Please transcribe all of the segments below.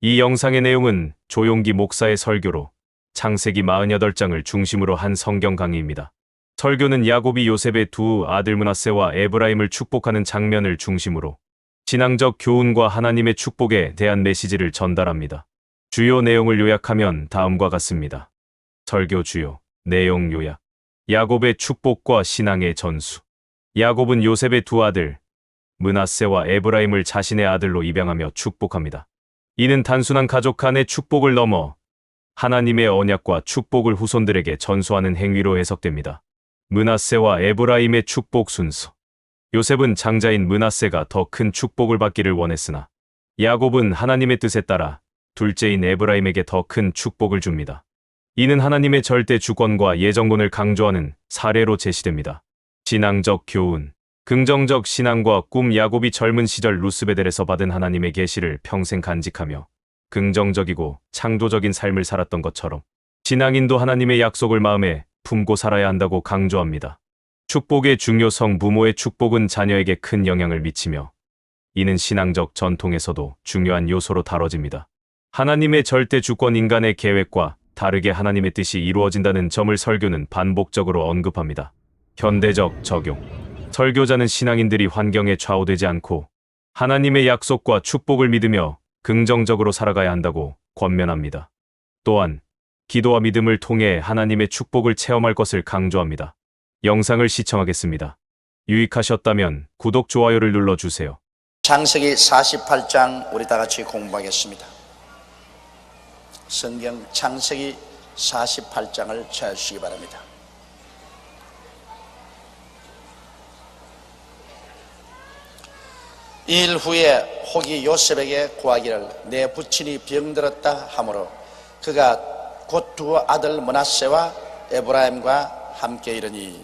이 영상의 내용은 조용기 목사의 설교로 창세기 48장을 중심으로 한 성경 강의입니다. 설교는 야곱이 요셉의 두 아들 므낫세와 에브라임을 축복하는 장면을 중심으로 신앙적 교훈과 하나님의 축복에 대한 메시지를 전달합니다. 주요 내용을 요약하면 다음과 같습니다. 설교 주요 내용 요약. 야곱의 축복과 신앙의 전수. 야곱은 요셉의 두 아들 므낫세와 에브라임을 자신의 아들로 입양하며 축복합니다. 이는 단순한 가족 간의 축복을 넘어 하나님의 언약과 축복을 후손들에게 전수하는 행위로 해석됩니다. 므낫세와 에브라임의 축복 순서. 요셉은 장자인 므낫세가 더 큰 축복을 받기를 원했으나 야곱은 하나님의 뜻에 따라 둘째인 에브라임에게 더 큰 축복을 줍니다. 이는 하나님의 절대 주권과 예정론을 강조하는 사례로 제시됩니다. 신앙적 교훈. 긍정적 신앙과 꿈. 야곱이 젊은 시절 루스베델에서 받은 하나님의 계시를 평생 간직하며 긍정적이고 창조적인 삶을 살았던 것처럼 신앙인도 하나님의 약속을 마음에 품고 살아야 한다고 강조합니다. 축복의 중요성. 부모의 축복은 자녀에게 큰 영향을 미치며 이는 신앙적 전통에서도 중요한 요소로 다뤄집니다. 하나님의 절대 주권. 인간의 계획과 다르게 하나님의 뜻이 이루어진다는 점을 설교는 반복적으로 언급합니다. 현대적 적용. 설교자는 신앙인들이 환경에 좌우되지 않고 하나님의 약속과 축복을 믿으며 긍정적으로 살아가야 한다고 권면합니다. 또한 기도와 믿음을 통해 하나님의 축복을 체험할 것을 강조합니다. 영상을 시청하겠습니다. 유익하셨다면 구독, 좋아요를 눌러주세요. 창세기 48장 우리 다 같이 공부하겠습니다. 성경 창세기 48장을 찾으시기 바랍니다. 이 일 후에 혹이 요셉에게 고하기를 내 부친이 병들었다 하므로 그가 곧 두 아들 므낫세와 에브라임과 함께 이르니.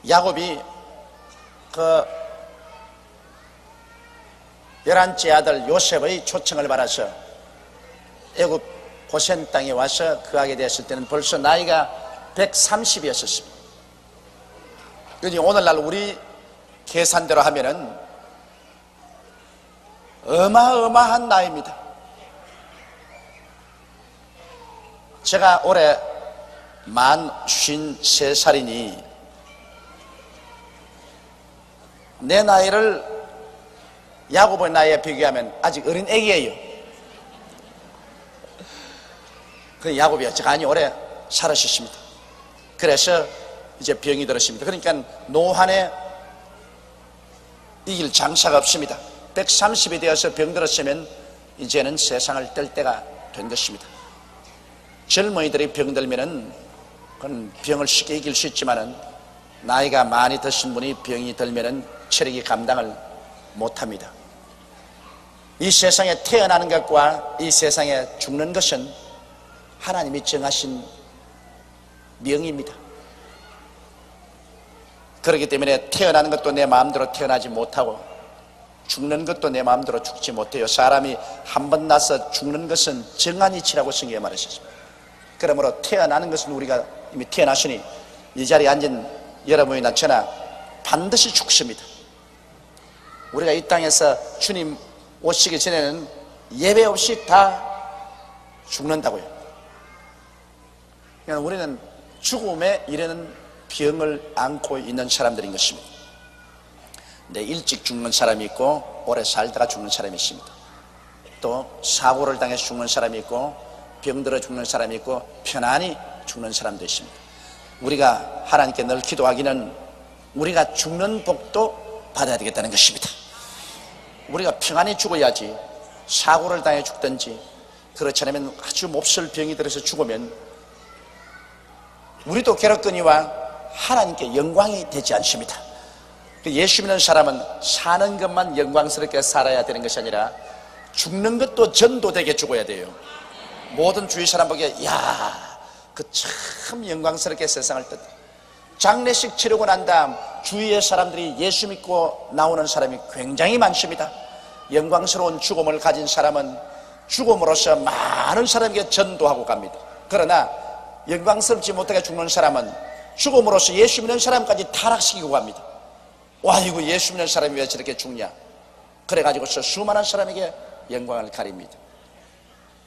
야곱이 그 11째 아들 요셉의 초청을 받아서 애굽 고센 땅에 와서 거하게 됐을 때는 벌써 나이가 130이었습니다. 그러니 오늘날 우리 계산대로 하면은 어마어마한 나이입니다. 제가 올해 만 53살이니 내 나이를 야곱의 나이에 비교하면 아직 어린 애기예요. 그 야곱이 어쩌가니 오래 살으셨습니다. 그래서 이제 병이 들었습니다. 그러니까 노환에 이길 장사가 없습니다. 130이 되어서 병들었으면 이제는 세상을 뗄 때가 된 것입니다. 젊은이들이 병들면은 그건 병을 쉽게 이길 수 있지만은 나이가 많이 드신 분이 병이 들면은 체력이 감당을 못합니다. 이 세상에 태어나는 것과 이 세상에 죽는 것은 하나님이 정하신 명입니다. 그렇기 때문에 태어나는 것도 내 마음대로 태어나지 못하고 죽는 것도 내 마음대로 죽지 못해요. 사람이 한 번 나서 죽는 것은 정한 이치라고 성경에 말하셨습니다. 그러므로 태어나는 것은 우리가 이미 태어났으니 이 자리에 앉은 여러분이나 저나 반드시 죽습니다. 우리가 이 땅에서 주님 오시기 전에는 예배 없이 다 죽는다고요. 그러니까 우리는 죽음에 이르는 병을 안고 있는 사람들인 것입니다. 근데 일찍 죽는 사람이 있고 오래 살다가 죽는 사람이 있습니다. 또 사고를 당해서 죽는 사람이 있고 병들어 죽는 사람이 있고 편안히 죽는 사람도 있습니다. 우리가 하나님께 늘 기도하기는 우리가 죽는 복도 받아야 되겠다는 것입니다. 우리가 평안히 죽어야지 사고를 당해 죽든지 그렇지 않으면 아주 몹쓸 병이 들어서 죽으면 우리도 괴롭거니와 하나님께 영광이 되지 않습니다. 예수 믿는 사람은 사는 것만 영광스럽게 살아야 되는 것이 아니라 죽는 것도 전도되게 죽어야 돼요. 모든 주위 사람 보기에 야, 그 참 영광스럽게 세상을 떴다. 장례식 치르고 난 다음 주위의 사람들이 예수 믿고 나오는 사람이 굉장히 많습니다. 영광스러운 죽음을 가진 사람은 죽음으로써 많은 사람에게 전도하고 갑니다. 그러나 영광스럽지 못하게 죽는 사람은 죽음으로써 예수 믿는 사람까지 타락시키고 갑니다. 와, 이거 예수 믿는 사람이 왜 저렇게 죽냐? 그래가지고서 수많은 사람에게 영광을 가립니다.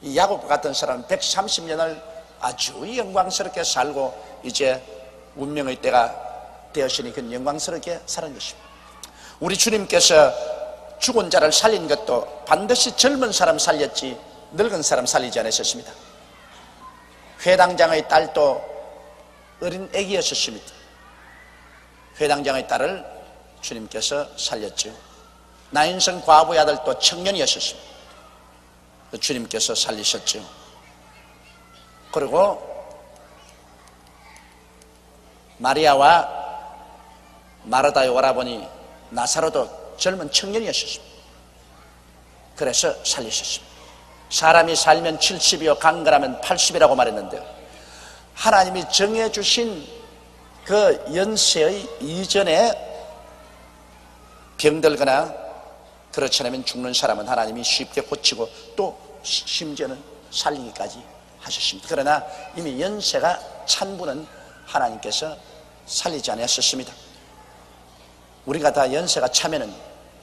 이 야곱 같은 사람은 130년을 아주 영광스럽게 살고 이제 운명의 때가 되었으니 그는 영광스럽게 사는 것입니다. 우리 주님께서 죽은 자를 살린 것도 반드시 젊은 사람 살렸지 늙은 사람 살리지 않으셨습니다. 회당장의 딸도 어린 애기였었습니다. 회당장의 딸을 주님께서 살렸죠. 나인성 과부의 아들도 청년이었었습니다. 주님께서 살리셨죠. 그리고 마리아와 마르다의 오라버니 나사로도 젊은 청년이었습니다. 그래서 살리셨습니다. 사람이 살면 70이요 강건하면 80이라고 말했는데요, 하나님이 정해주신 그 연세의 이전에 병들거나 그렇지 않으면 죽는 사람은 하나님이 쉽게 고치고 또 심지어는 살리기까지 하셨습니다. 그러나 이미 연세가 찬 분은 하나님께서 살리지 않으셨습니다. 우리가 다 연세가 차면은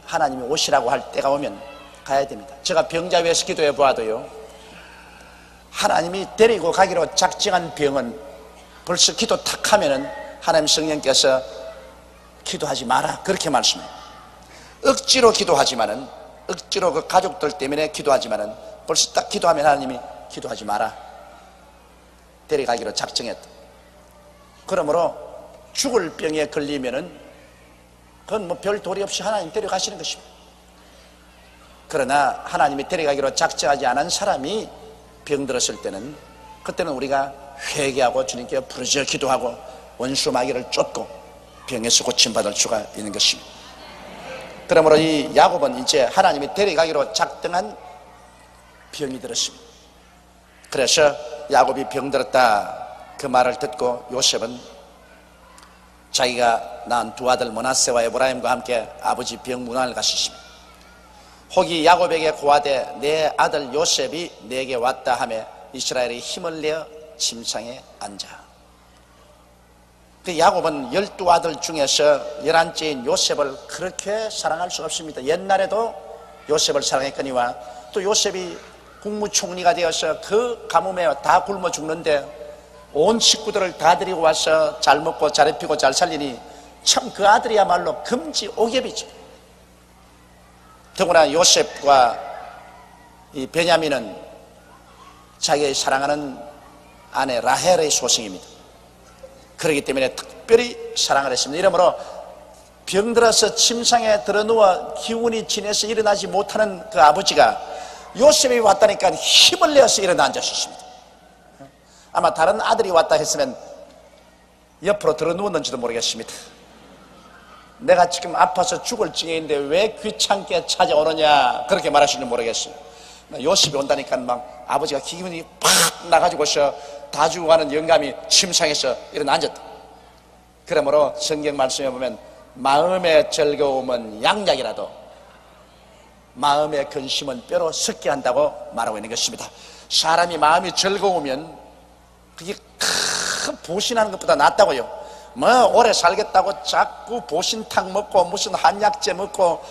하나님이 오시라고 할 때가 오면 가야 됩니다. 제가 병자 위해서 기도해 보아도요, 하나님이 데리고 가기로 작정한 병은 벌써 기도 탁 하면은 하나님 성령께서 기도하지 마라 그렇게 말씀해요. 억지로 기도하지만은, 억지로 그 가족들 때문에 기도하지만은 벌써 딱 기도하면 하나님이 기도하지 마라 데려가기로 작정했다. 그러므로 죽을 병에 걸리면은 그건 뭐 별 도리 없이 하나님 데려가시는 것입니다. 그러나 하나님이 데려가기로 작정하지 않은 사람이 병들었을 때는, 그때는 우리가 회개하고 주님께 부르짖어 기도하고 원수 마귀를 쫓고 병에서 고침받을 수가 있는 것입니다. 그러므로 이 야곱은 이제 하나님이 데려가기로 작정한 병이 들었습니다. 그래서 야곱이 병들었다 그 말을 듣고 요셉은 자기가 낳은 두 아들 므낫세와 에브라임과 함께 아버지 병문안을 갔습니다. 혹이 야곱에게 고하되 내 아들 요셉이 내게 왔다 하며 이스라엘이 힘을 내어 침상에 앉아. 그 야곱은 12아들 중에서 11째인 요셉을 그렇게 사랑할 수가 없습니다. 옛날에도 요셉을 사랑했거니와 또 요셉이 국무총리가 되어서 그 가뭄에 다 굶어 죽는데 온 식구들을 다 데리고 와서 잘 먹고 잘 입히고 잘 살리니 참 그 아들이야말로 금지 오겹이죠. 더구나 요셉과 이 베냐민은 자기의 사랑하는 아내 라헬의 소생입니다. 그렇기 때문에 특별히 사랑을 했습니다. 이러므로 병들어서 침상에 들어누워 기운이 진해서 일어나지 못하는 그 아버지가 요셉이 왔다니까 힘을 내어서 일어나 앉았습니다. 아마 다른 아들이 왔다 했으면 옆으로 들어누웠는지도 모르겠습니다. 내가 지금 아파서 죽을 징해인데 왜 귀찮게 찾아오느냐 그렇게 말하시는지 모르겠어요. 요셉이 온다니까 막 아버지가 기운이 팍 나가지고서 다 죽어가는 영감이 침상에서 일어나 앉았다. 그러므로 성경 말씀에 보면 마음의 즐거움은 양약이라도 마음의 근심은 뼈로 썩게 한다고 말하고 있는 것입니다. 사람이 마음이 즐거우면 그게 큰 보신하는 것보다 낫다고요. 뭐 오래 살겠다고 자꾸 보신탕 먹고 무슨 한약재 먹고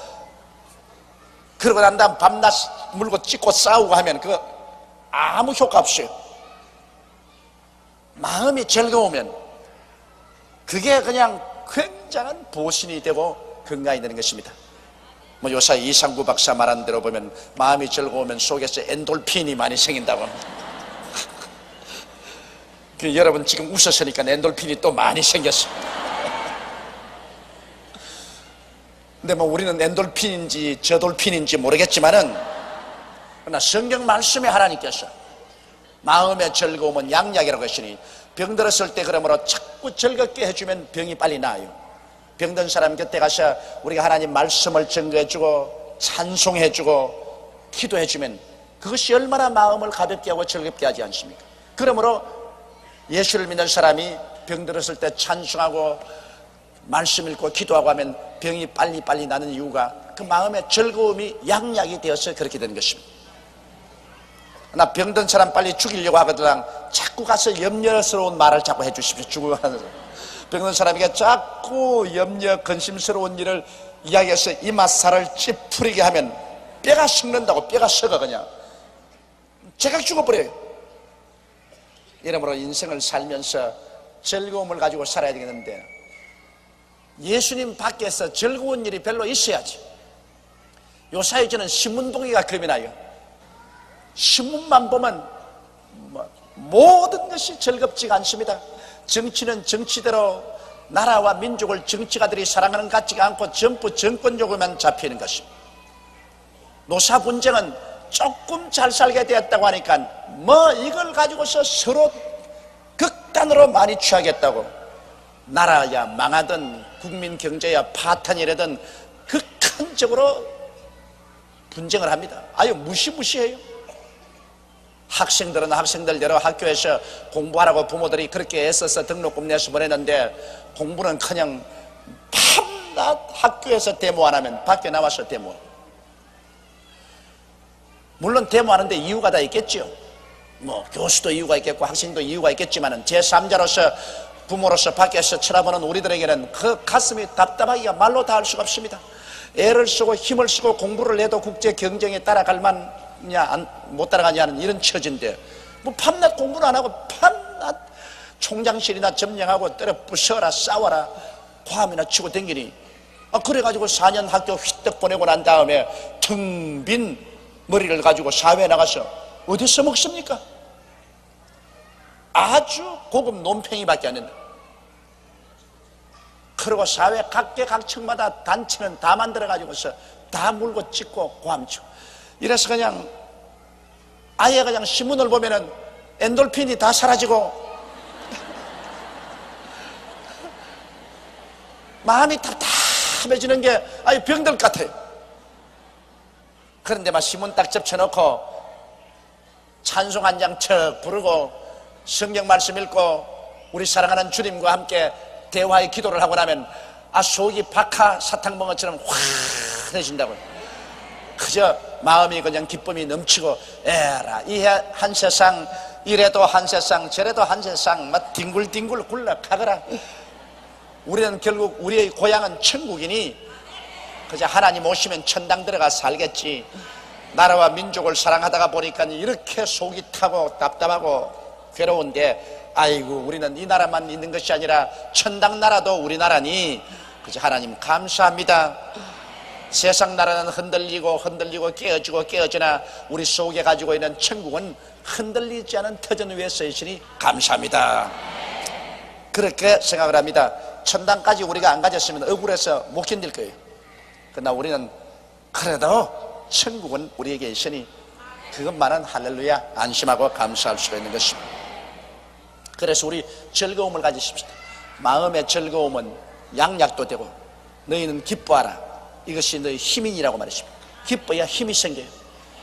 그러고 난 다음 밤낮 물고 찢고 싸우고 하면 그거 아무 효과 없어요. 마음이 즐거우면 그게 그냥 굉장한 보신이 되고 건강이 되는 것입니다. 뭐 요사 이상구 박사 말한 대로 보면 마음이 즐거우면 속에서 엔돌핀이 많이 생긴다고 합니다. 그 여러분 지금 웃으시니까 엔돌핀이 또 많이 생겼어요. 근데 뭐 우리는 엔돌핀인지 저돌핀인지 모르겠지만은 그러나 성경 말씀에 하나님께서 마음의 즐거움은 양약이라고 하시니 병들었을 때 그러므로 자꾸 즐겁게 해주면 병이 빨리 나아요. 병든 사람 곁에 가서 우리가 하나님 말씀을 증거해주고 찬송해주고 기도해주면 그것이 얼마나 마음을 가볍게 하고 즐겁게 하지 않습니까? 그러므로 예수를 믿는 사람이 병들었을 때 찬송하고 말씀 읽고 기도하고 하면 병이 빨리 나는 이유가 그 마음의 즐거움이 양약이 되어서 그렇게 되는 것입니다. 나 병든 사람 빨리 죽이려고 하거든 자꾸 가서 염려스러운 말을 자꾸 해주십시오. 죽어가는 병든 사람에게 자꾸 염려 근심스러운 일을 이야기해서 이맛살을 찌푸리게 하면 뼈가 썩는다고. 뼈가 썩어 그냥 제가 죽어버려요. 이러므로 인생을 살면서 즐거움을 가지고 살아야 되겠는데, 예수님 밖에서 즐거운 일이 별로 있어야지. 요사이 저는 신문동기가 겁이 나요. 신문만 보면 모든 것이 즐겁지가 않습니다. 정치는 정치대로 나라와 민족을 정치가들이 사랑하는 것 같지가 않고 전부 정권 요구만 잡히는 것입니다. 노사 분쟁은 조금 잘 살게 되었다고 하니까 이걸 가지고서 서로 극단으로 많이 취하겠다고, 나라야 망하든 국민 경제야 파탄이라든 극한적으로 분쟁을 합니다. 아유 무시무시해요. 학생들은 학생들대로 학교에서 공부하라고 부모들이 그렇게 애써서 등록금 내서 보냈는데, 공부는커녕 밤낮 학교에서 데모 안 하면 밖에 나와서 데모. 물론 데모하는데 이유가 다 있겠죠. 교수도 이유가 있겠고 학생도 이유가 있겠지만, 제3자로서 부모로서 밖에서 쳐다보는 우리들에게는 그 가슴이 답답하기가 말로 다 할 수가 없습니다. 애를 쓰고 힘을 쓰고 공부를 해도 국제 경쟁에 따라갈 만냐 못 따라가냐는 이런 처지인데, 밤낮 공부를 안 하고 밤낮 총장실이나 점령하고 때려 부숴라 싸워라 과음이나 치고 댕기니, 그래가지고 4년 학교 휘떡 보내고 난 다음에 텅 빈 머리를 가지고 사회에 나가서 어디서 먹습니까? 아주 고급 논팽이밖에 안 된다. 그리고 사회 각계각층마다 단체는 다 만들어가지고서 다 물고 찢고 고함치고, 이래서 그냥 아예 그냥 신문을 보면은 엔돌핀이 다 사라지고 마음이 답답해지는 게 아예 병들 같아요. 그런데 막 신문 딱 접쳐놓고 찬송 한 장 척 부르고 성경 말씀 읽고 우리 사랑하는 주님과 함께 대화의 기도를 하고 나면 속이 박하 사탕봉어처럼 환해진다고요. 그저 마음이 그냥 기쁨이 넘치고, 에라 이 한 세상 이래도 한 세상 저래도 한 세상 막 뒹굴뒹굴 굴러가거라. 우리는 결국 우리의 고향은 천국이니 그저 하나님 오시면 천당 들어가 살겠지. 나라와 민족을 사랑하다가 보니까 이렇게 속이 타고 답답하고 괴로운데, 아이고 우리는 이 나라만 있는 것이 아니라 천당 나라도 우리나라니 그저 하나님 감사합니다. 세상 나라는 흔들리고 깨어지고 깨어지나 우리 속에 가지고 있는 천국은 흔들리지 않은 터전 위에 서 있으니 감사합니다. 그렇게 생각을 합니다. 천당까지 우리가 안 가졌으면 억울해서 못 견딜 거예요. 그러나 우리는 그래도 천국은 우리에게 있으니 그것만은 할렐루야 안심하고 감사할 수가 있는 것입니다. 그래서 우리 즐거움을 가지십시다. 마음의 즐거움은 양약도 되고 너희는 기뻐하라. 이것이 너희 힘이라고 말했습니다. 기뻐야 힘이 생겨요.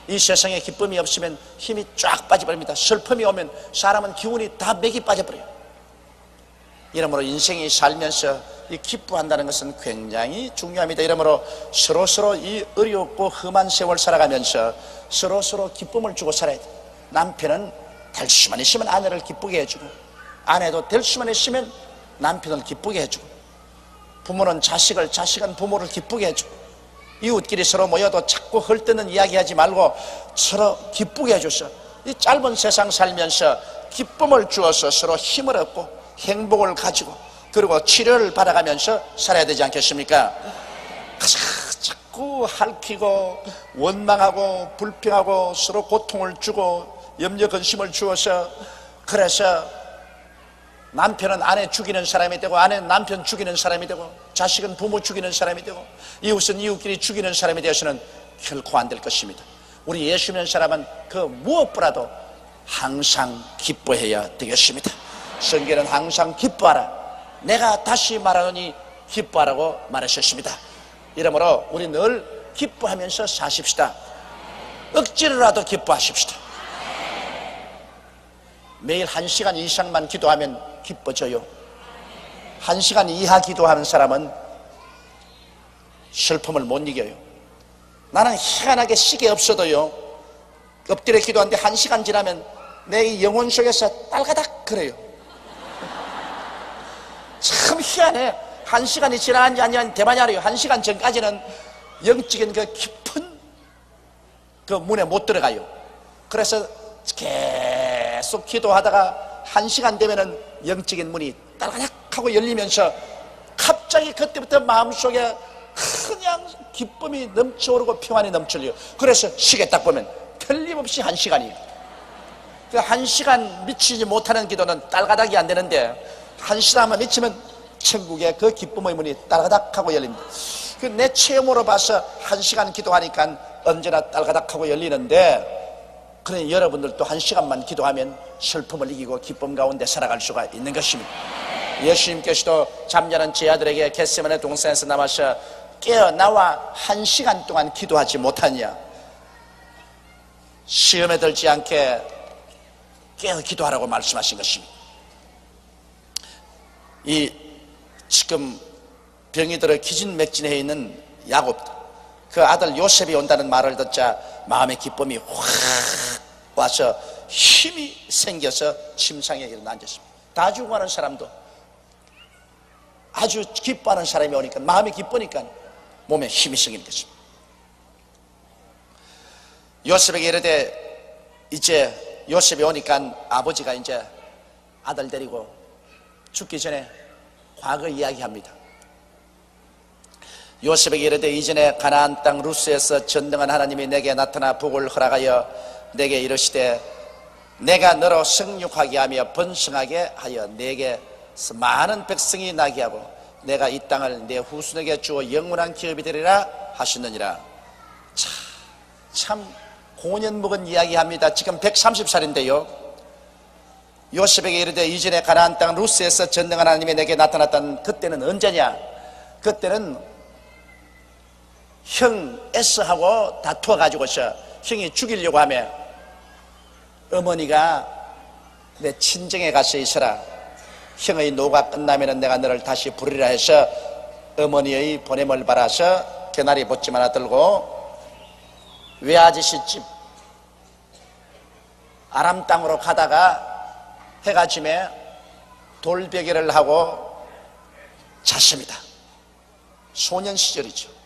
이 세상에 기쁨이 없으면 힘이 쫙 빠져버립니다. 슬픔이 오면 사람은 기운이 다 맥이 빠져버려요. 이러므로 인생이 살면서 이 기뻐한다는 것은 굉장히 중요합니다. 이러므로 서로서로 이 어렵고 험한 세월 살아가면서 서로서로 기쁨을 주고 살아야 돼요. 남편은 될 수만 있으면 아내를 기쁘게 해주고, 아내도 될 수만 있으면 남편을 기쁘게 해주고, 부모는 자식은 부모를 기쁘게 해주고, 이웃끼리 서로 모여도 자꾸 헐뜯는 이야기하지 말고 서로 기쁘게 해줘서 이 짧은 세상 살면서 기쁨을 주어서 서로 힘을 얻고 행복을 가지고 그리고 치료를 받아가면서 살아야 되지 않겠습니까? 자꾸 핥히고 원망하고 불평하고 서로 고통을 주고 염려 근심을 주어서, 그래서 남편은 아내 죽이는 사람이 되고 아내는 남편 죽이는 사람이 되고 자식은 부모 죽이는 사람이 되고 이웃은 이웃끼리 죽이는 사람이 되어서는 결코 안 될 것입니다. 우리 예수 믿는 사람은 그 무엇보다도 항상 기뻐해야 되겠습니다. 성경은 항상 기뻐하라. 내가 다시 말하노니 기뻐하라고 말하셨습니다. 이러므로 우리 늘 기뻐하면서 사십시다. 억지로라도 기뻐하십시다. 매일 1시간 이상만 기도하면 기뻐져요. 1시간 이하 기도하는 사람은 슬픔을 못 이겨요. 나는 희한하게 시계 없어도요, 엎드려 기도하는데 1시간 지나면 내 영혼 속에서 딸가닥 그래요. 참 희한해. 1시간이 지나간지 아니면 대만이 알아요. 1시간 전까지는 영적인 그 깊은 그 문에 못 들어가요. 그래서 계속 기도하다가 1시간 되면은 영적인 문이 따라가닥 하고 열리면서 갑자기 그때부터 마음속에 그냥 기쁨이 넘쳐오르고 평안이 넘쳐요. 그래서 시계 딱 보면 틀림없이 1시간이에요. 그 1시간 미치지 못하는 기도는 딸가닥이 안 되는데 1시간만 미치면 천국의 그 기쁨의 문이 딸가닥 하고 열립니다. 그 내 체험으로 봐서 1시간 기도하니까 언제나 딸가닥 하고 열리는데, 그러니 여러분들도 1시간만 기도하면 슬픔을 이기고 기쁨 가운데 살아갈 수가 있는 것입니다. 예수님께서도 잠자는 제 아들에게 겟세마네 동산에서 남아서 깨어나와 1시간 동안 기도하지 못하냐, 시험에 들지 않게 깨어 기도하라고 말씀하신 것입니다. 이 지금 병이 들어 기진맥진해 있는 야곱, 그 아들 요셉이 온다는 말을 듣자 마음의 기쁨이 확 와서 힘이 생겨서 침상에 일어나 앉았습니다. 다 죽어가는 사람도 아주 기뻐하는 사람이 오니까 마음이 기쁘니까 몸에 힘이 생기는 것입니다. 요셉에게 이르되, 이제 요셉이 오니까 아버지가 이제 아들 데리고 죽기 전에 과거 이야기합니다. 요셉에게 이르되, 이전에 가나안 땅 루스에서 전능한 하나님이 내게 나타나 복을 허락하여 내게 이르시되, 내가 너로 생육하게 하며 번성하게 하여 내게서 많은 백성이 나게 하고 내가 이 땅을 내 후손에게 주어 영원한 기업이 되리라 하시느니라. 참 고년 묵은 이야기합니다. 지금 130살인데요 요셉에게 이르되, 이전에 가나안 땅 루스에서 전능한 하나님이 내게 나타났던 그때는 언제냐? 그때는 형 에스하고 다투어가지고서 형이 죽이려고 하며 어머니가 내 친정에 가서 있어라, 형의 노가 끝나면 내가 너를 다시 부르리라 해서 어머니의 보냄을 받아서 개나리 보침 하나 들고 외아저씨 집 아람 땅으로 가다가 해가 지매 돌베개를 하고 잤습니다. 소년 시절이죠.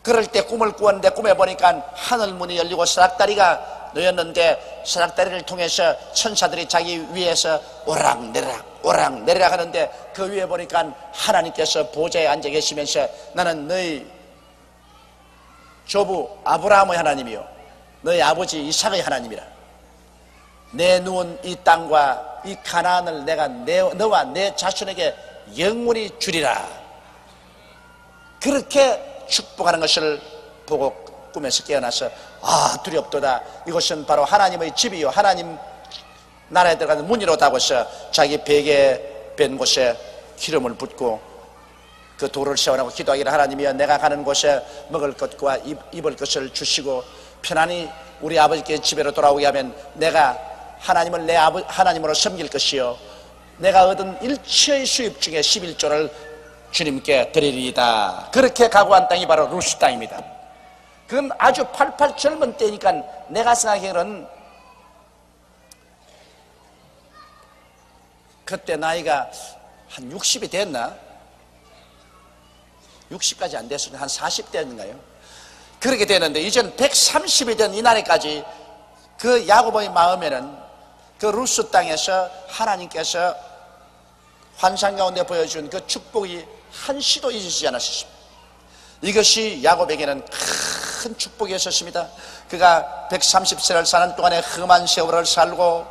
그럴 때 꿈을 꾸었는데 꿈에 보니까 하늘문이 열리고 사락다리가 놓였는데 사락다리를 통해서 천사들이 자기 위에서 오락내락 하는데 그 위에 보니까 하나님께서 보좌에 앉아 계시면서, 나는 너희 조부 아브라함의 하나님이요 너희 아버지 이삭의 하나님이라. 내 누운 이 땅과 이 가나안을 내가 너와 내 자손에게 영원히 주리라. 그렇게 축복하는 것을 보고 꿈에서 깨어나서, 아 두렵도다, 이것은 바로 하나님의 집이요 하나님 나라에 들어가는 문이로다 하고서 자기 베개 뺀 곳에 기름을 붓고 그 돌을 세워놓고 기도하기를, 하나님이여 내가 가는 곳에 먹을 것과 입을 것을 주시고 편안히 우리 아버지께 집에로 돌아오게 하면 내가 하나님을 내 하나님으로 섬길 것이요 내가 얻은 일체의 수입 중에 11조를 주님께 드리리이다. 그렇게 각오한 땅이 바로 루스 땅입니다. 그건 아주 팔팔 젊은 때니까 내가 생각하기로는 그때 나이가 한 60이 됐나? 60까지 안 됐으면 한 40대인가요? 그렇게 되는데 이젠 130이 된 이날에까지 그 야곱의 마음에는 그 루스 땅에서 하나님께서 환상 가운데 보여준 그 축복이 한시도 잊으시지 않으셨습니다. 이것이 야곱에게는 큰 축복이었습니다. 그가 130세를 사는 동안에 험한 세월을 살고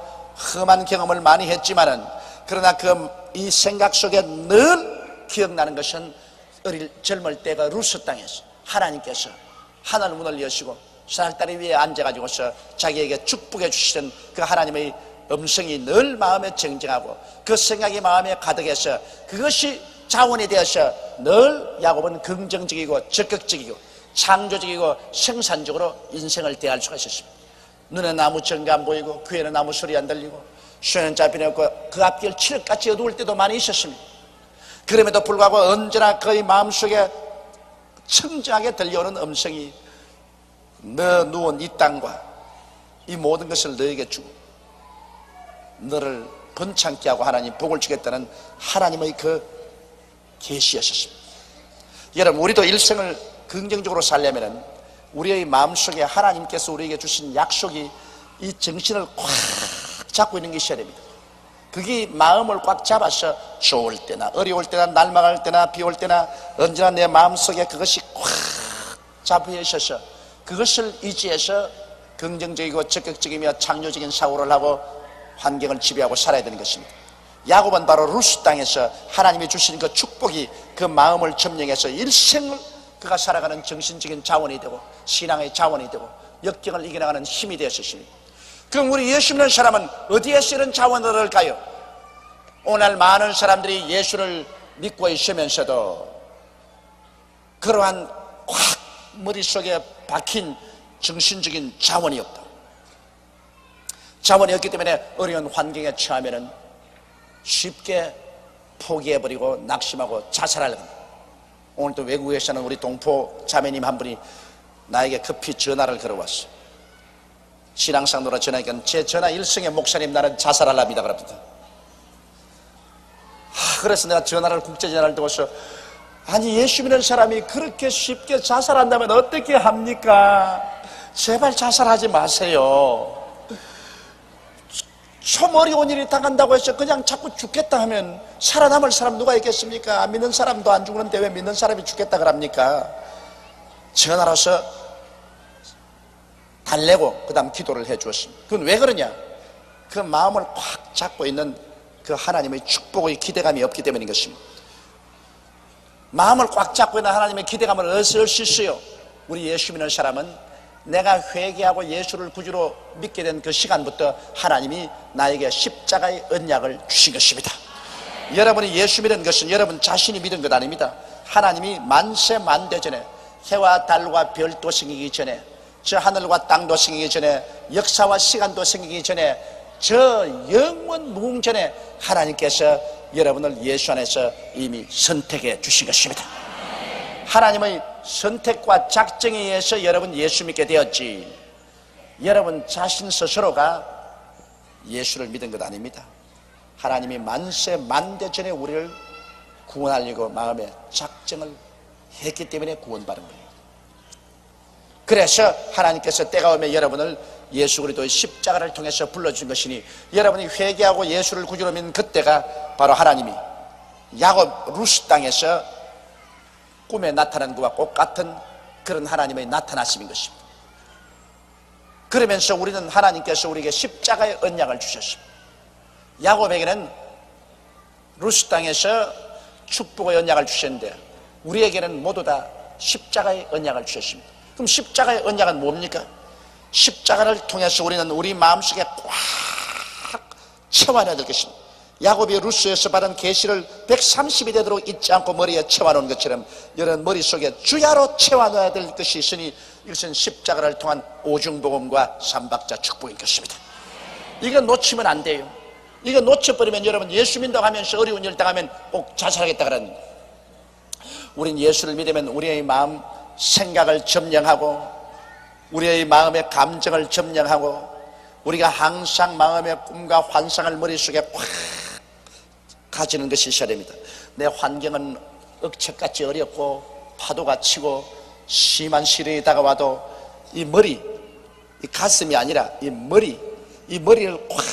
험한 경험을 많이 했지만은, 그러나 이 생각 속에 늘 기억나는 것은 젊을 때가 루스 땅에서 하나님께서 하늘 문을 여시고 사락다리 위에 앉아가지고서 자기에게 축복해 주시던 그 하나님의 음성이 늘 마음에 정정하고 그 생각이 마음에 가득해서 그것이 자원이 되어서 늘 야곱은 긍정적이고 적극적이고 창조적이고 생산적으로 인생을 대할 수가 있었습니다. 눈에는 아무 정가 안 보이고 귀에는 아무 소리 안 들리고 수에는 잡히는 없고 그 앞길 칠흑같이 어두울 때도 많이 있었습니다. 그럼에도 불구하고 언제나 그의 마음속에 청정하게 들려오는 음성이, 너 누운 이 땅과 이 모든 것을 너에게 주고 너를 번창케 하고 하나님 복을 주겠다는 하나님의 그 계시하셨습니다. 여러분, 우리도 일생을 긍정적으로 살려면 우리의 마음속에 하나님께서 우리에게 주신 약속이 이 정신을 꽉 잡고 있는 게 있어야 됩니다. 그게 마음을 꽉 잡아서 좋을 때나 어려울 때나 날망할 때나 비 올 때나 언제나 내 마음속에 그것이 꽉 잡혀 있어서 그것을 의지해서 긍정적이고 적극적이며 창조적인 사고를 하고 환경을 지배하고 살아야 되는 것입니다. 야곱은 바로 루스 땅에서 하나님이 주신 그 축복이 그 마음을 점령해서 일생을 그가 살아가는 정신적인 자원이 되고 신앙의 자원이 되고 역경을 이겨나가는 힘이 되었습니다. 그럼 우리 예수 믿는 사람은 어디에서 이런 자원을 얻을까요? 오늘 많은 사람들이 예수를 믿고 있으면서도 그러한 꽉 머릿속에 박힌 정신적인 자원이 없다. 자원이 없기 때문에 어려운 환경에 처하면 쉽게 포기해버리고 낙심하고 자살하려고 합니다. 오늘도 외국에 사는 우리 동포 자매님 한 분이 나에게 급히 전화를 걸어왔어요. 신앙상도라 전화니까 제 전화 일성의 목사님 나는 자살하랍니다 그럽니다. 그래서 내가 전화를 국제전화를 두고서 아니 예수 믿는 사람이 그렇게 쉽게 자살한다면 어떻게 합니까? 제발 자살하지 마세요. 좀 어려운 일이 당한다고 해서 그냥 자꾸 죽겠다 하면 살아남을 사람 누가 있겠습니까? 안 믿는 사람도 안 죽는데 왜 믿는 사람이 죽겠다 그럽니까? 전화로서 달래고 그 다음 기도를 해 주었습니다. 그건 왜 그러냐? 그 마음을 꽉 잡고 있는 그 하나님의 축복의 기대감이 없기 때문인 것입니다. 마음을 꽉 잡고 있는 하나님의 기대감을 어디서 올 수 있어요? 우리 예수 믿는 사람은 내가 회개하고 예수를 구주로 믿게 된 그 시간부터 하나님이 나에게 십자가의 언약을 주신 것입니다. 여러분이 예수 믿는 것은 여러분 자신이 믿은 것 아닙니다. 하나님이 만세 만대 전에 해와 달과 별도 생기기 전에 저 하늘과 땅도 생기기 전에 역사와 시간도 생기기 전에 저 영원 무궁전에 하나님께서 여러분을 예수 안에서 이미 선택해 주신 것입니다. 하나님의 선택과 작정에 의해서 여러분 예수 믿게 되었지 여러분 자신 스스로가 예수를 믿은 것 아닙니다. 하나님이 만세 만대 전에 우리를 구원하려고 마음에 작정을 했기 때문에 구원받은 거예요. 그래서 하나님께서 때가 오면 여러분을 예수 그리스도의 십자가를 통해서 불러준 것이니 여러분이 회개하고 예수를 구주로 믿는 그때가 바로 하나님이 야곱 루스 땅에서 꿈에 나타난 것과 똑같은 그런 하나님의 나타나심인 것입니다. 그러면서 우리는 하나님께서 우리에게 십자가의 언약을 주셨습니다. 야곱에게는 루스 땅에서 축복의 언약을 주셨는데 우리에게는 모두 다 십자가의 언약을 주셨습니다. 그럼 십자가의 언약은 뭡니까? 십자가를 통해서 우리는 우리 마음속에 꽉 채워놔야 될 것입니다. 야곱이 루스에서 받은 계시를 130이 되도록 잊지 않고 머리에 채워놓은 것처럼 여러분 머릿속에 주야로 채워놔야 될 것이 있으니 이것은 십자가를 통한 오중복음과 삼박자 축복인 것입니다. 이거 놓치면 안 돼요. 이거 놓쳐버리면 여러분 예수 믿는다고 하면서 어려운 일 당하면 꼭 자살하겠다 그러는 거예요. 우린 예수를 믿으면 우리의 마음 생각을 점령하고 우리의 마음의 감정을 점령하고 우리가 항상 마음의 꿈과 환상을 머릿속에 꽉 가지는 것이 있어야 됩니다. 내 환경은 억척같이 어렵고 파도가 치고 심한 시련이 다가와도 이 머리, 이 가슴이 아니라 이 머리를 꽉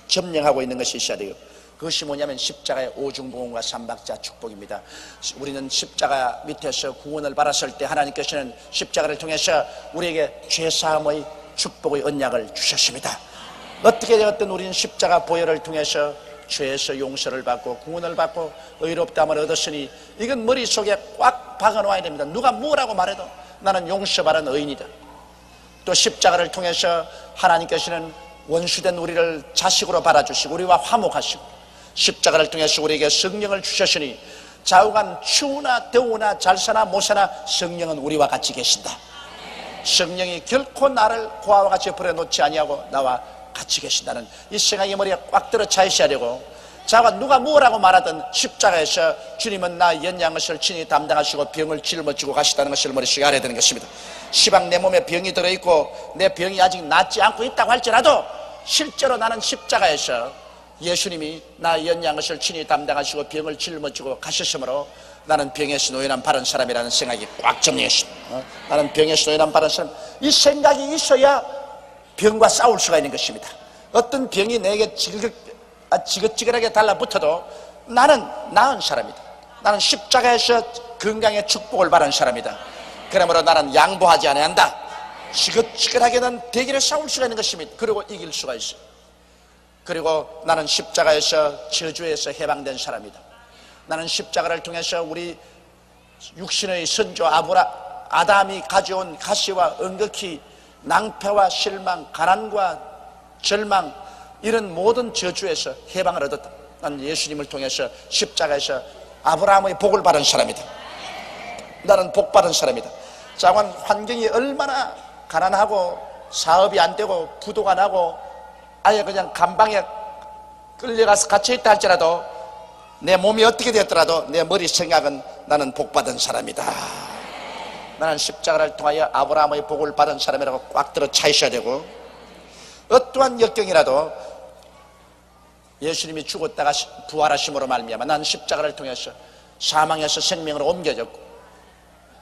점령하고 있는 것이 있어야 돼요. 그것이 뭐냐면 십자가의 오중복음과 삼박자 축복입니다. 우리는 십자가 밑에서 구원을 받았을 때 하나님께서는 십자가를 통해서 우리에게 죄사함의 축복의 언약을 주셨습니다. 어떻게 되었든 우리는 십자가 보혈을 통해서 죄에서 용서를 받고 구원을 받고 의롭다함을 얻었으니 이건 머릿속에 꽉 박아놓아야 됩니다. 누가 뭐라고 말해도 나는 용서받은 의인이다. 또 십자가를 통해서 하나님께서는 원수된 우리를 자식으로 받아주시고 우리와 화목하시고 십자가를 통해서 우리에게 성령을 주셨으니 좌우간 추우나 더우나 잘사나 못사나 성령은 우리와 같이 계신다. 성령이 결코 나를 고아와 같이 버려놓지 아니하고 나와 같이 계신다는 이 생각이 머리에 꽉 들어 차 있어야 되고 자가 누가 뭐라고 말하든 십자가에서 주님은 나 연약한 것을 친히 담당하시고 병을 짊어지고 가시다는 것을 머릿속에 알아야 되는 것입니다. 시방 내 몸에 병이 들어있고 내 병이 아직 낫지 않고 있다고 할지라도 실제로 나는 십자가에서 예수님이 나 연약한 것을 친히 담당하시고 병을 짊어지고 가셨으므로 나는 병에서 노인한 바른 사람이라는 생각이 꽉 정리했습니다. 나는 병에서 노인한 바른 사람. 이 생각이 있어야 병과 싸울 수가 있는 것입니다. 어떤 병이 내게 지긋지긋하게 달라붙어도 나는 나은 사람이다. 나는 십자가에서 건강의 축복을 받은 사람이다. 그러므로 나는 양보하지 않아야 한다. 지긋지긋하게는 대결에 싸울 수가 있는 것입니다. 그리고 이길 수가 있어요. 그리고 나는 십자가에서 저주에서 해방된 사람이다. 나는 십자가를 통해서 우리 육신의 선조 아담이 가져온 가시와 은극히 낭패와 실망, 가난과 절망, 이런 모든 저주에서 해방을 얻었다. 나는 예수님을 통해서 십자가에서 아브라함의 복을 받은 사람이다. 나는 복 받은 사람이다. 자관 환경이 얼마나 가난하고 사업이 안 되고 부도가 나고 아예 그냥 감방에 끌려가서 갇혀있다 할지라도 내 몸이 어떻게 되었더라도 내 머리 생각은 나는 복 받은 사람이다. 나는 십자가를 통하여 아브라함의 복을 받은 사람이라고 꽉 들어 차이셔야 되고, 어떠한 역경이라도 예수님이 죽었다가 부활하심으로 말미암아 나는 십자가를 통해서 사망에서 생명으로 옮겨졌고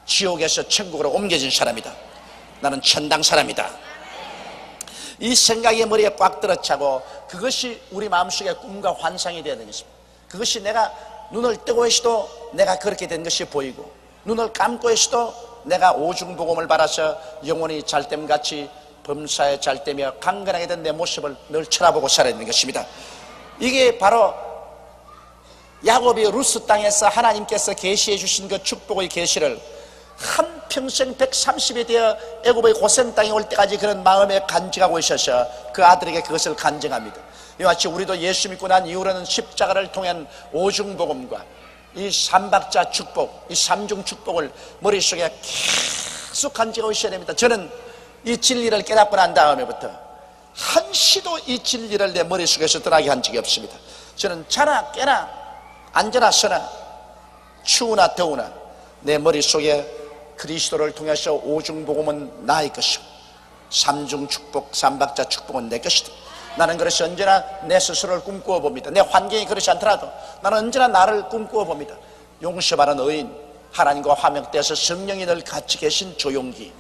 지옥에서 천국으로 옮겨진 사람이다. 나는 천당 사람이다. 이 생각이 머리에 꽉 들어차고 그것이 우리 마음속에 꿈과 환상이 되어야 되는 것입니다. 그것이 내가 눈을 뜨고 있어도 내가 그렇게 된 것이 보이고, 눈을 감고 있어도 내가 오중복음을 받아서 영혼이 잘됨같이 범사에 잘되며 강건하게 된 내 모습을 늘 쳐다보고 살아야 되는 것입니다. 이게 바로 야곱이 루스 땅에서 하나님께서 계시해 주신 그 축복의 계시를 한평생 130에 되어 애굽의 고센 땅에 올 때까지 그런 마음에 간직하고 있어서 그 아들에게 그것을 간증합니다. 이와 같이 우리도 예수 믿고 난 이후로는 십자가를 통한 오중복음과 이 삼박자 축복, 이 삼중 축복을 머릿속에 계속 간직하고 있어야 됩니다. 저는 이 진리를 깨닫고 난 다음에부터 한시도 이 진리를 내 머릿속에서 떠나게 한 적이 없습니다. 저는 자나 깨나 앉으나 서나 추우나 더우나 내 머릿속에 그리스도를 통해서 오중복음은 나의 것이고 삼중 축복, 삼박자 축복은 내 것이다. 나는 그래서 언제나 내 스스로를 꿈꾸어 봅니다. 내 환경이 그렇지 않더라도 나는 언제나 나를 꿈꾸어 봅니다. 용서받은 의인, 하나님과 화목되어서 성령이 늘 같이 계신 조용기,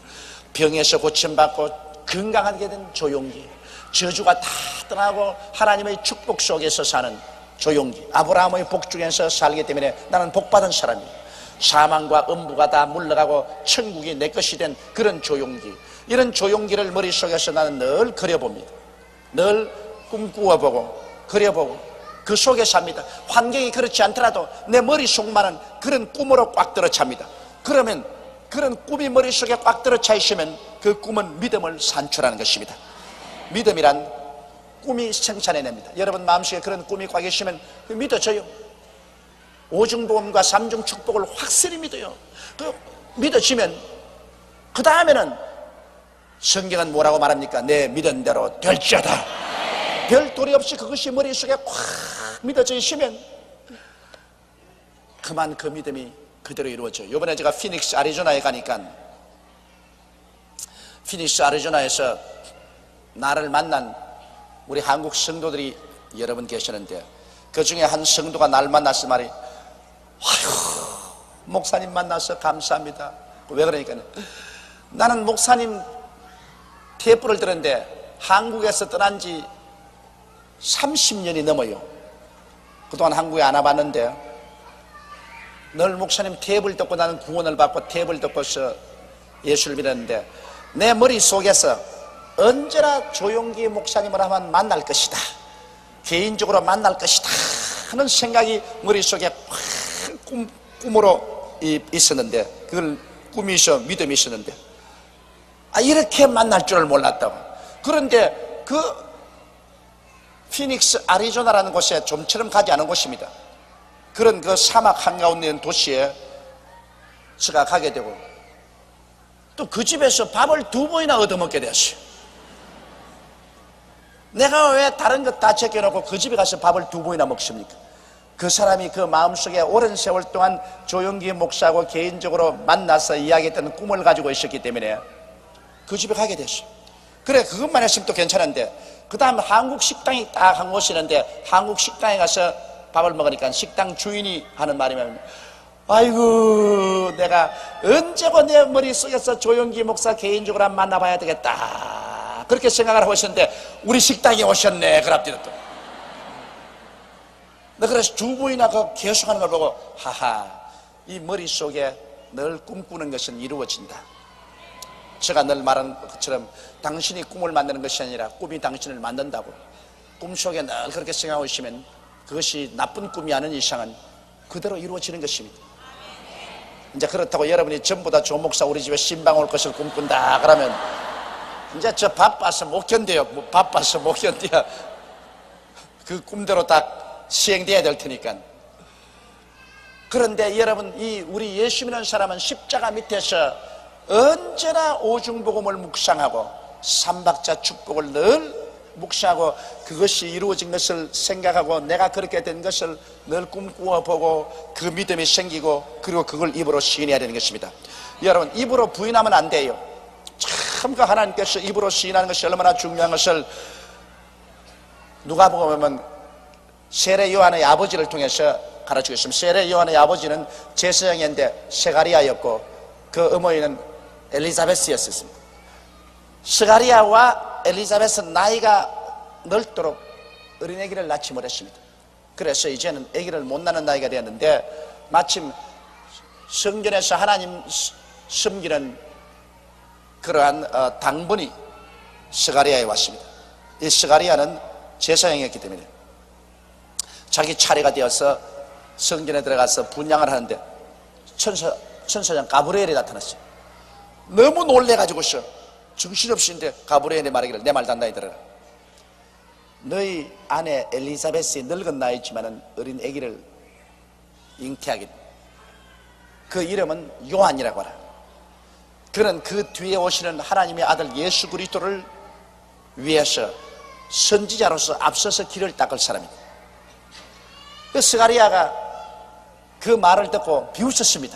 병에서 고침받고 건강하게 된 조용기, 저주가 다 떠나고 하나님의 축복 속에서 사는 조용기, 아브라함의 복 중에서 살기 때문에 나는 복받은 사람이에요. 사망과 음부가 다 물러가고 천국이 내 것이 된 그런 조용기, 이런 조용기를 머릿속에서 나는 늘 그려봅니다. 늘 꿈꾸어보고 그려보고 그 속에 삽니다. 환경이 그렇지 않더라도 내 머릿속만은 그런 꿈으로 꽉 들어찹니다. 그러면 그런 꿈이 머릿속에 꽉 들어차 있으면 그 꿈은 믿음을 산출하는 것입니다. 믿음이란 꿈이 생산해냅니다. 여러분 마음속에 그런 꿈이 꽉 있으면 믿어져요. 오중복음과 삼중 축복을 확실히 믿어요. 그 믿어지면 그 다음에는 성경은 뭐라고 말합니까? 내 믿은 대로 될지어다. 별도리 없이 그것이 머릿속에 꽉 믿어져 있으면 그만 그 믿음이 그대로 이루어져요. 이번에 제가 피닉스 애리조나에 가니까 피닉스 애리조나에서 나를 만난 우리 한국 성도들이 여러분 계시는데 그 중에 한 성도가 날 만나서 말이, 아휴 목사님 만나서 감사합니다. 왜 그러니까 나는 목사님 테이프를 들었는데 한국에서 떠난 지 30년이 넘어요. 그동안 한국에 안 와봤는데 늘 목사님 테이프를 듣고 나는 구원을 받고 테이프를 듣고서 예수를 믿었는데 내 머릿속에서 언제나 조용기 목사님을 하면 만날 것이다, 개인적으로 만날 것이다 하는 생각이 머릿속에 꿈으로 있었는데, 그걸 꿈이 있어 믿음이 있었는데 이렇게 만날 줄을 몰랐다고. 그런데 그 피닉스 애리조나라는 곳에 좀처럼 가지 않은 곳입니다. 그런 그 사막 한가운데 있는 도시에 제가 가게 되고 또 그 집에서 밥을 2번이나 얻어먹게 되었어요. 내가 왜 다른 것 다 제껴놓고 그 집에 가서 밥을 2번이나 먹습니까? 그 사람이 그 마음속에 오랜 세월 동안 조용기 목사하고 개인적으로 만나서 이야기했던 꿈을 가지고 있었기 때문에 그 집에 가게 됐어요. 그래, 그것만 했으면 또 괜찮은데 그 다음 한국 식당이 딱 한 곳이 있는데 한국 식당에 가서 밥을 먹으니까 식당 주인이 하는 말이면, 아이고, 내가 언제고 내 머릿속에서 조용기 목사 개인적으로 한번 만나봐야 되겠다, 그렇게 생각을 하고 있었는데 우리 식당에 오셨네. 그럽디도 또. 그래서 주부이나 그 계속하는 걸 보고, 하하, 이 머릿속에 늘 꿈꾸는 것은 이루어진다. 제가 늘 말하는 것처럼 당신이 꿈을 만드는 것이 아니라 꿈이 당신을 만든다고. 꿈속에 늘 그렇게 생각하고 있으면 그것이 나쁜 꿈이 아닌 이상은 그대로 이루어지는 것입니다. 이제 그렇다고 여러분이 전부 다 조 목사 우리 집에 신방 올 것을 꿈꾼다 그러면 이제 저 바빠서 못 견뎌요. 뭐 바빠서 못 견뎌. 그 꿈대로 딱 시행돼야 될 테니까. 그런데 여러분, 이 우리 예수 믿는 사람은 십자가 밑에서 언제나 오중복음을 묵상하고 삼박자 축복을 늘 묵상하고 그것이 이루어진 것을 생각하고 내가 그렇게 된 것을 늘 꿈꾸어 보고 그 믿음이 생기고 그리고 그걸 입으로 시인해야 되는 것입니다. 여러분, 입으로 부인하면 안 돼요. 참 그 하나님께서 입으로 시인하는 것이 얼마나 중요한 것을 누가복음 보면 세례 요한의 아버지를 통해서 가르치고 있습니다. 세례 요한의 아버지는 제사장인데 스가리아였고 그 어머니는 엘리사벳이었습니다. 스가리아와 엘리사벳은 나이가 넓도록 어린애기를 낳지 못했습니다. 그래서 이제는 아기를 못 낳는 나이가 되었는데 마침 성전에서 하나님 섬기는 그러한 당번이 스가리아에 왔습니다. 이 스가리아는 제사장이었기 때문에 자기 차례가 되어서 성전에 들어가서 분향을 하는데 천사장 가브리엘이 나타났어요. 너무 놀래가지고서 정신없이인데 가브리엘이 말하기를, 내 말 단단히 들어라. 너희 아내 엘리사벳이 늙은 나이지만은 어린 아기를 잉태하게, 그 이름은 요한이라고 하라. 그는 그 뒤에 오시는 하나님의 아들 예수 그리스도를 위해서 선지자로서 앞서서 길을 닦을 사람입니다. 그 스가리아가 그 말을 듣고 비웃었습니다.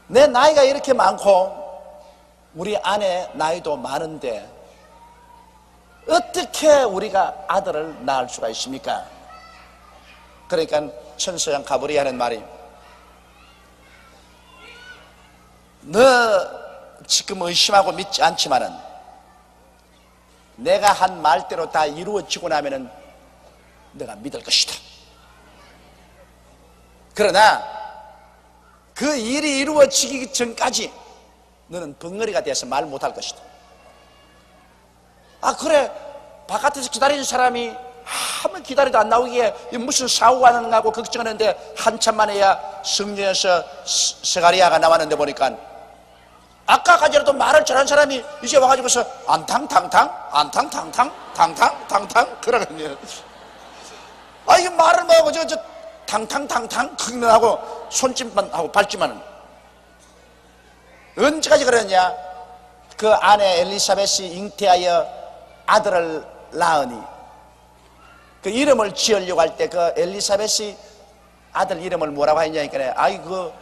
내 나이가 이렇게 많고 우리 아내 나이도 많은데 어떻게 우리가 아들을 낳을 수가 있습니까? 그러니까 천사장 가브리엘 하는 말이, 너 지금 의심하고 믿지 않지만은 내가 한 말대로 다 이루어지고 나면은 내가 믿을 것이다. 그러나 그 일이 이루어지기 전까지 너는 벙어리가 돼서 말 못할 것이다. 아, 그래, 바깥에서 기다리는 사람이 한번 기다려도 안 나오기에 무슨 사고가 나는가고 걱정하는데 한참 만에야 성전에서 스가리아가 나왔는데 보니까 아까까지라도 말을 잘한 사람이 이제 와가지고서 안탕탕탕 안탕탕탕 탕탕탕탕 그러거든요. 아, 이게 말을 뭐하고 저 탕탕탕탕 그는 하고 손짓만 하고 밟지만은 언제까지 그러냐? 그 아내 엘리사벳이 잉태하여 아들을 낳으니 그 이름을 지으려고 할 때 그 엘리사벳이 아들 이름을 뭐라고 했냐니까, 아이 그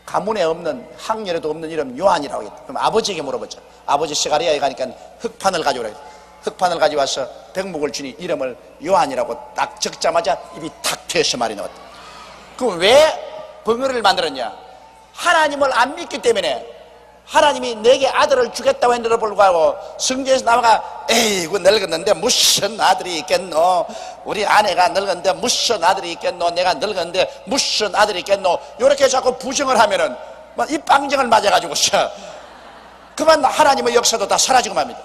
가문에 없는, 학렬에도 없는 이름 요한이라고 했다. 그럼 아버지에게 물어보자. 아버지 스가리아에 가니까 흙판을 가져오라 했다. 흙판을 가져와서 백목을 주니 이름을 요한이라고 딱 적자마자 입이 탁 트여서 말이 나왔다. 그럼 왜 벙어리를 만들었냐? 하나님을 안 믿기 때문에. 하나님이 내게 아들을 주겠다고 했는데도 불구하고 성경에서 나와가, 에이 그 늙었는데 무슨 아들이 있겠노, 우리 아내가 늙었는데 무슨 아들이 있겠노, 내가 늙었는데 무슨 아들이 있겠노, 이렇게 자꾸 부정을 하면은 이 빵정을 맞아가지고서 그만 하나님의 역사도 다 사라지고 맙니다.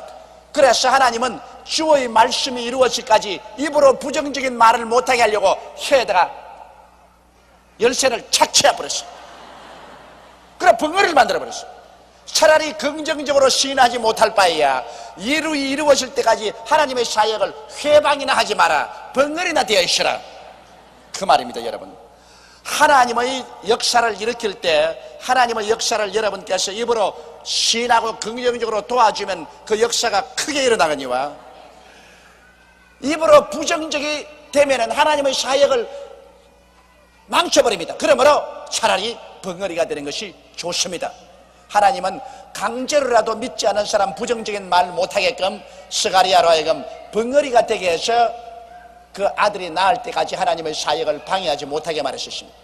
그래서 하나님은 주의 말씀이 이루어지기까지 입으로 부정적인 말을 못하게 하려고 혀에다가 열쇠를 착취해 버렸어요. 그래 벙어리를 만들어 버렸어요. 차라리 긍정적으로 시인하지 못할 바에야 일이 이루어질 때까지 하나님의 사역을 회방이나 하지 마라, 벙어리나 되어 있으라, 그 말입니다. 여러분, 하나님의 역사를 일으킬 때 하나님의 역사를 여러분께서 입으로 시인하고 긍정적으로 도와주면 그 역사가 크게 일어나거니와, 입으로 부정적이 되면 하나님의 사역을 망쳐버립니다. 그러므로 차라리 벙어리가 되는 것이 좋습니다. 하나님은 강제로라도 믿지 않은 사람 부정적인 말 못하게끔 스가리아로 하여금 벙어리가 되게 해서 그 아들이 낳을 때까지 하나님의 사역을 방해하지 못하게 말했습니다.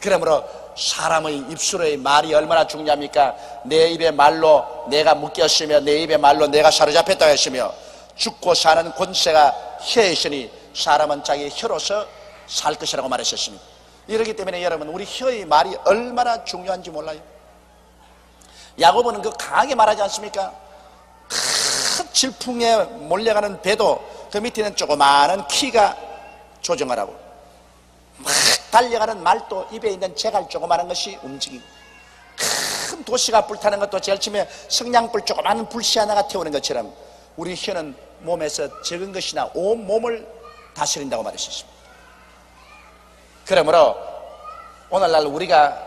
그러므로 사람의 입술의 말이 얼마나 중요합니까? 내 입의 말로 내가 묶였으며 내 입의 말로 내가 사로잡혔다 했으며 죽고 사는 권세가 혀에 있으니 사람은 자기 혀로서 살 것이라고 말했었습니다. 이렇기 때문에 여러분, 우리 혀의 말이 얼마나 중요한지 몰라요. 야고보는 그 강하게 말하지 않습니까? 큰 질풍에 몰려가는 배도 그 밑에는 조그마한 키가 조정하라고. 막 달려가는 말도 입에 있는 재갈 조그마한 것이 움직이고, 큰 도시가 불타는 것도 제일 처음에 성냥불 조그마한 불씨 하나가 태우는 것처럼 우리 혀는 몸에서 적은 것이나 온 몸을 다스린다고 말했습니다. 그러므로 오늘날 우리가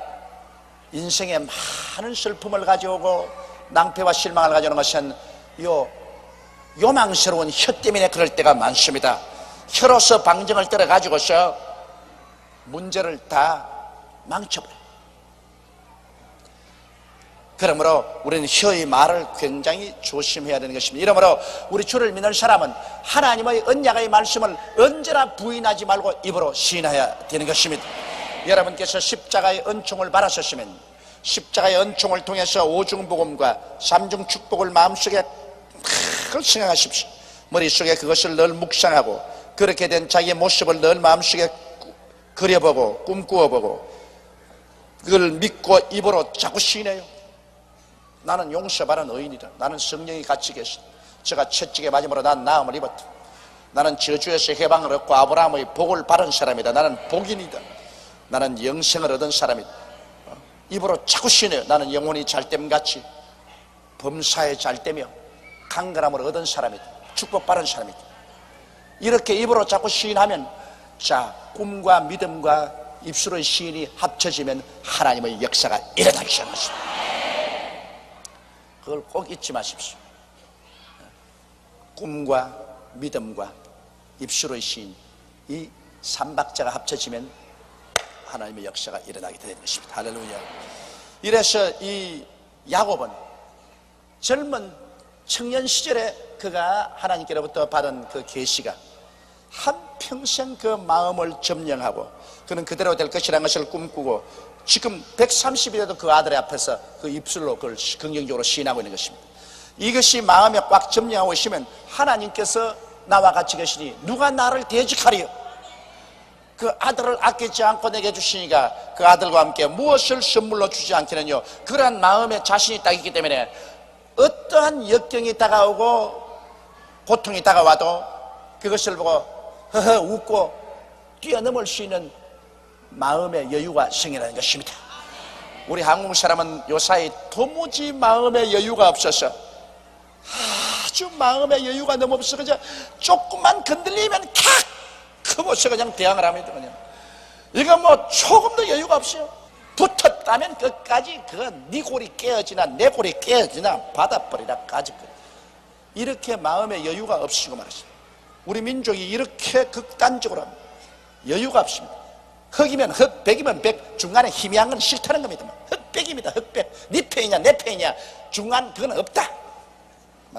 인생에 많은 슬픔을 가져오고 낭패와 실망을 가져오는 것은 요망스러운 혀 때문에 그럴 때가 많습니다. 혀로서 방정을 떨어 가지고서 문제를 다 망쳐버려요. 그러므로 우리는 혀의 말을 굉장히 조심해야 되는 것입니다. 이러므로 우리 주를 믿는 사람은 하나님의 언약의 말씀을 언제나 부인하지 말고 입으로 시인해야 되는 것입니다. 여러분께서 십자가의 은총을 받으셨으면 십자가의 은총을 통해서 오중복음과 삼중축복을 마음속에 늘 생각하십시오. 머릿속에 그것을 늘 묵상하고 그렇게 된 자기의 모습을 늘 마음속에 그려보고 꿈꾸어보고 그걸 믿고 입으로 자꾸 시인해요. 나는 용서받은 의인이다. 나는 성령이 같이 계시다. 제가 채찍에 맞음으로 난 나음을 입었다. 나는 저주에서 해방을 얻고 아브라함의 복을 받은 사람이다. 나는 복인이다. 나는 영생을 얻은 사람이다. 입으로 자꾸 시인해요. 나는 영혼이 잘됨같이 범사에 잘되며 강건함을 얻은 사람이다. 축복받은 사람이다. 이렇게 입으로 자꾸 시인하면 자, 꿈과 믿음과 입술의 시인이 합쳐지면 하나님의 역사가 일어나기 시작합니다. 그걸 꼭 잊지 마십시오. 꿈과 믿음과 입술의 시인, 이 삼박자가 합쳐지면 하나님의 역사가 일어나게 되는 것입니다. 할렐루야. 이래서 이 야곱은 젊은 청년 시절에 그가 하나님께로부터 받은 그 계시가 한평생 그 마음을 점령하고 그는 그대로 될 것이라는 것을 꿈꾸고 지금 130이 돼도 그 아들의 앞에서 그 입술로 그걸 긍정적으로 시인하고 있는 것입니다. 이것이 마음에 꽉 점령하고 있으면 하나님께서 나와 같이 계시니 누가 나를 대적하리요? 그 아들을 아끼지 않고 내게 주시니까 그 아들과 함께 무엇을 선물로 주지 않겠느냐. 그러한 마음에 자신이 딱 있기 때문에 어떠한 역경이 다가오고 고통이 다가와도 그것을 보고 허허 웃고 뛰어넘을 수 있는 마음의 여유가 생기는 것입니다. 우리 한국 사람은 요사이 도무지 마음의 여유가 없어서 아주 마음의 여유가 너무 없어서 그냥 조금만 건들리면 칵! 그곳에 그냥 대항을 합니다. 그냥 이거 뭐 조금도 여유가 없어요. 붙었다면 끝까지 그건 네 골이 깨어지나 내 골이 깨어지나 받아버리라까지. 이렇게 마음의 여유가 없으시고 말하십니다. 우리 민족이 이렇게 극단적으로 합니다. 여유가 없습니다. 흑이면 흑, 백이면 백, 중간에 희미한 건 싫다는 겁니다. 흑백입니다. 흑백. 네 편이냐 내 편이냐 중간 그건 없다.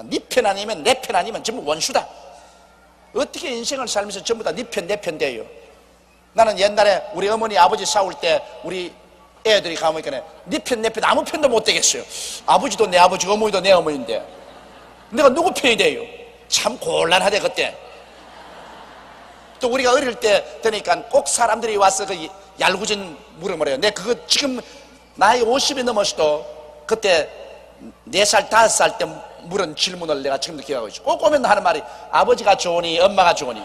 네 편 아니면 내 편 아니면 전부 원수다. 어떻게 인생을 살면서 전부 다 네 편 내 편 돼요? 나는 옛날에 우리 어머니 아버지 싸울 때 우리 애들이 가보니까 네 편 내 편 아무 편도 못 되겠어요. 아버지도 내 아버지고 어머니도 내 어머니인데 내가 누구 편이 돼요? 참 곤란하대 그때. 또 우리가 어릴 때 되니까 꼭 사람들이 와서 그 얄궂은 물을 말해요. 내 그거 지금 나이 50이 넘었어도 그때 4살 5살 때 물은 질문을 내가 지금도 기억하고 있어. 꼭 오면 하는 말이 아버지가 좋으니 엄마가 좋으니.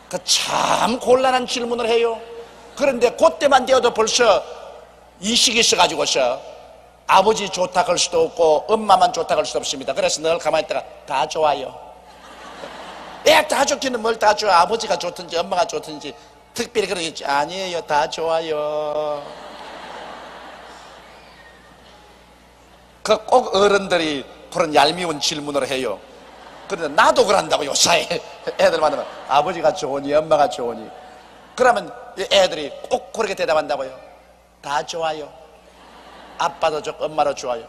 그 참 곤란한 질문을 해요. 그런데 그때만 되어도 벌써 이식이 있어가지고서 아버지 좋다 그럴 수도 없고 엄마만 좋다 그럴 수도 없습니다. 그래서 늘 가만히 있다가 다 좋아요. 다 좋기는 뭘 다 좋아. 아버지가 좋든지 엄마가 좋든지 특별히 그러겠지. 아니에요, 다 좋아요. 그 꼭 어른들이 그런 얄미운 질문을 해요. 그런데 나도 그런다고 요사이 애들 만나면 아버지가 좋으니 엄마가 좋으니. 그러면 애들이 꼭 그렇게 대답한다고요. 다 좋아요. 아빠도 좋고 엄마도 좋아요.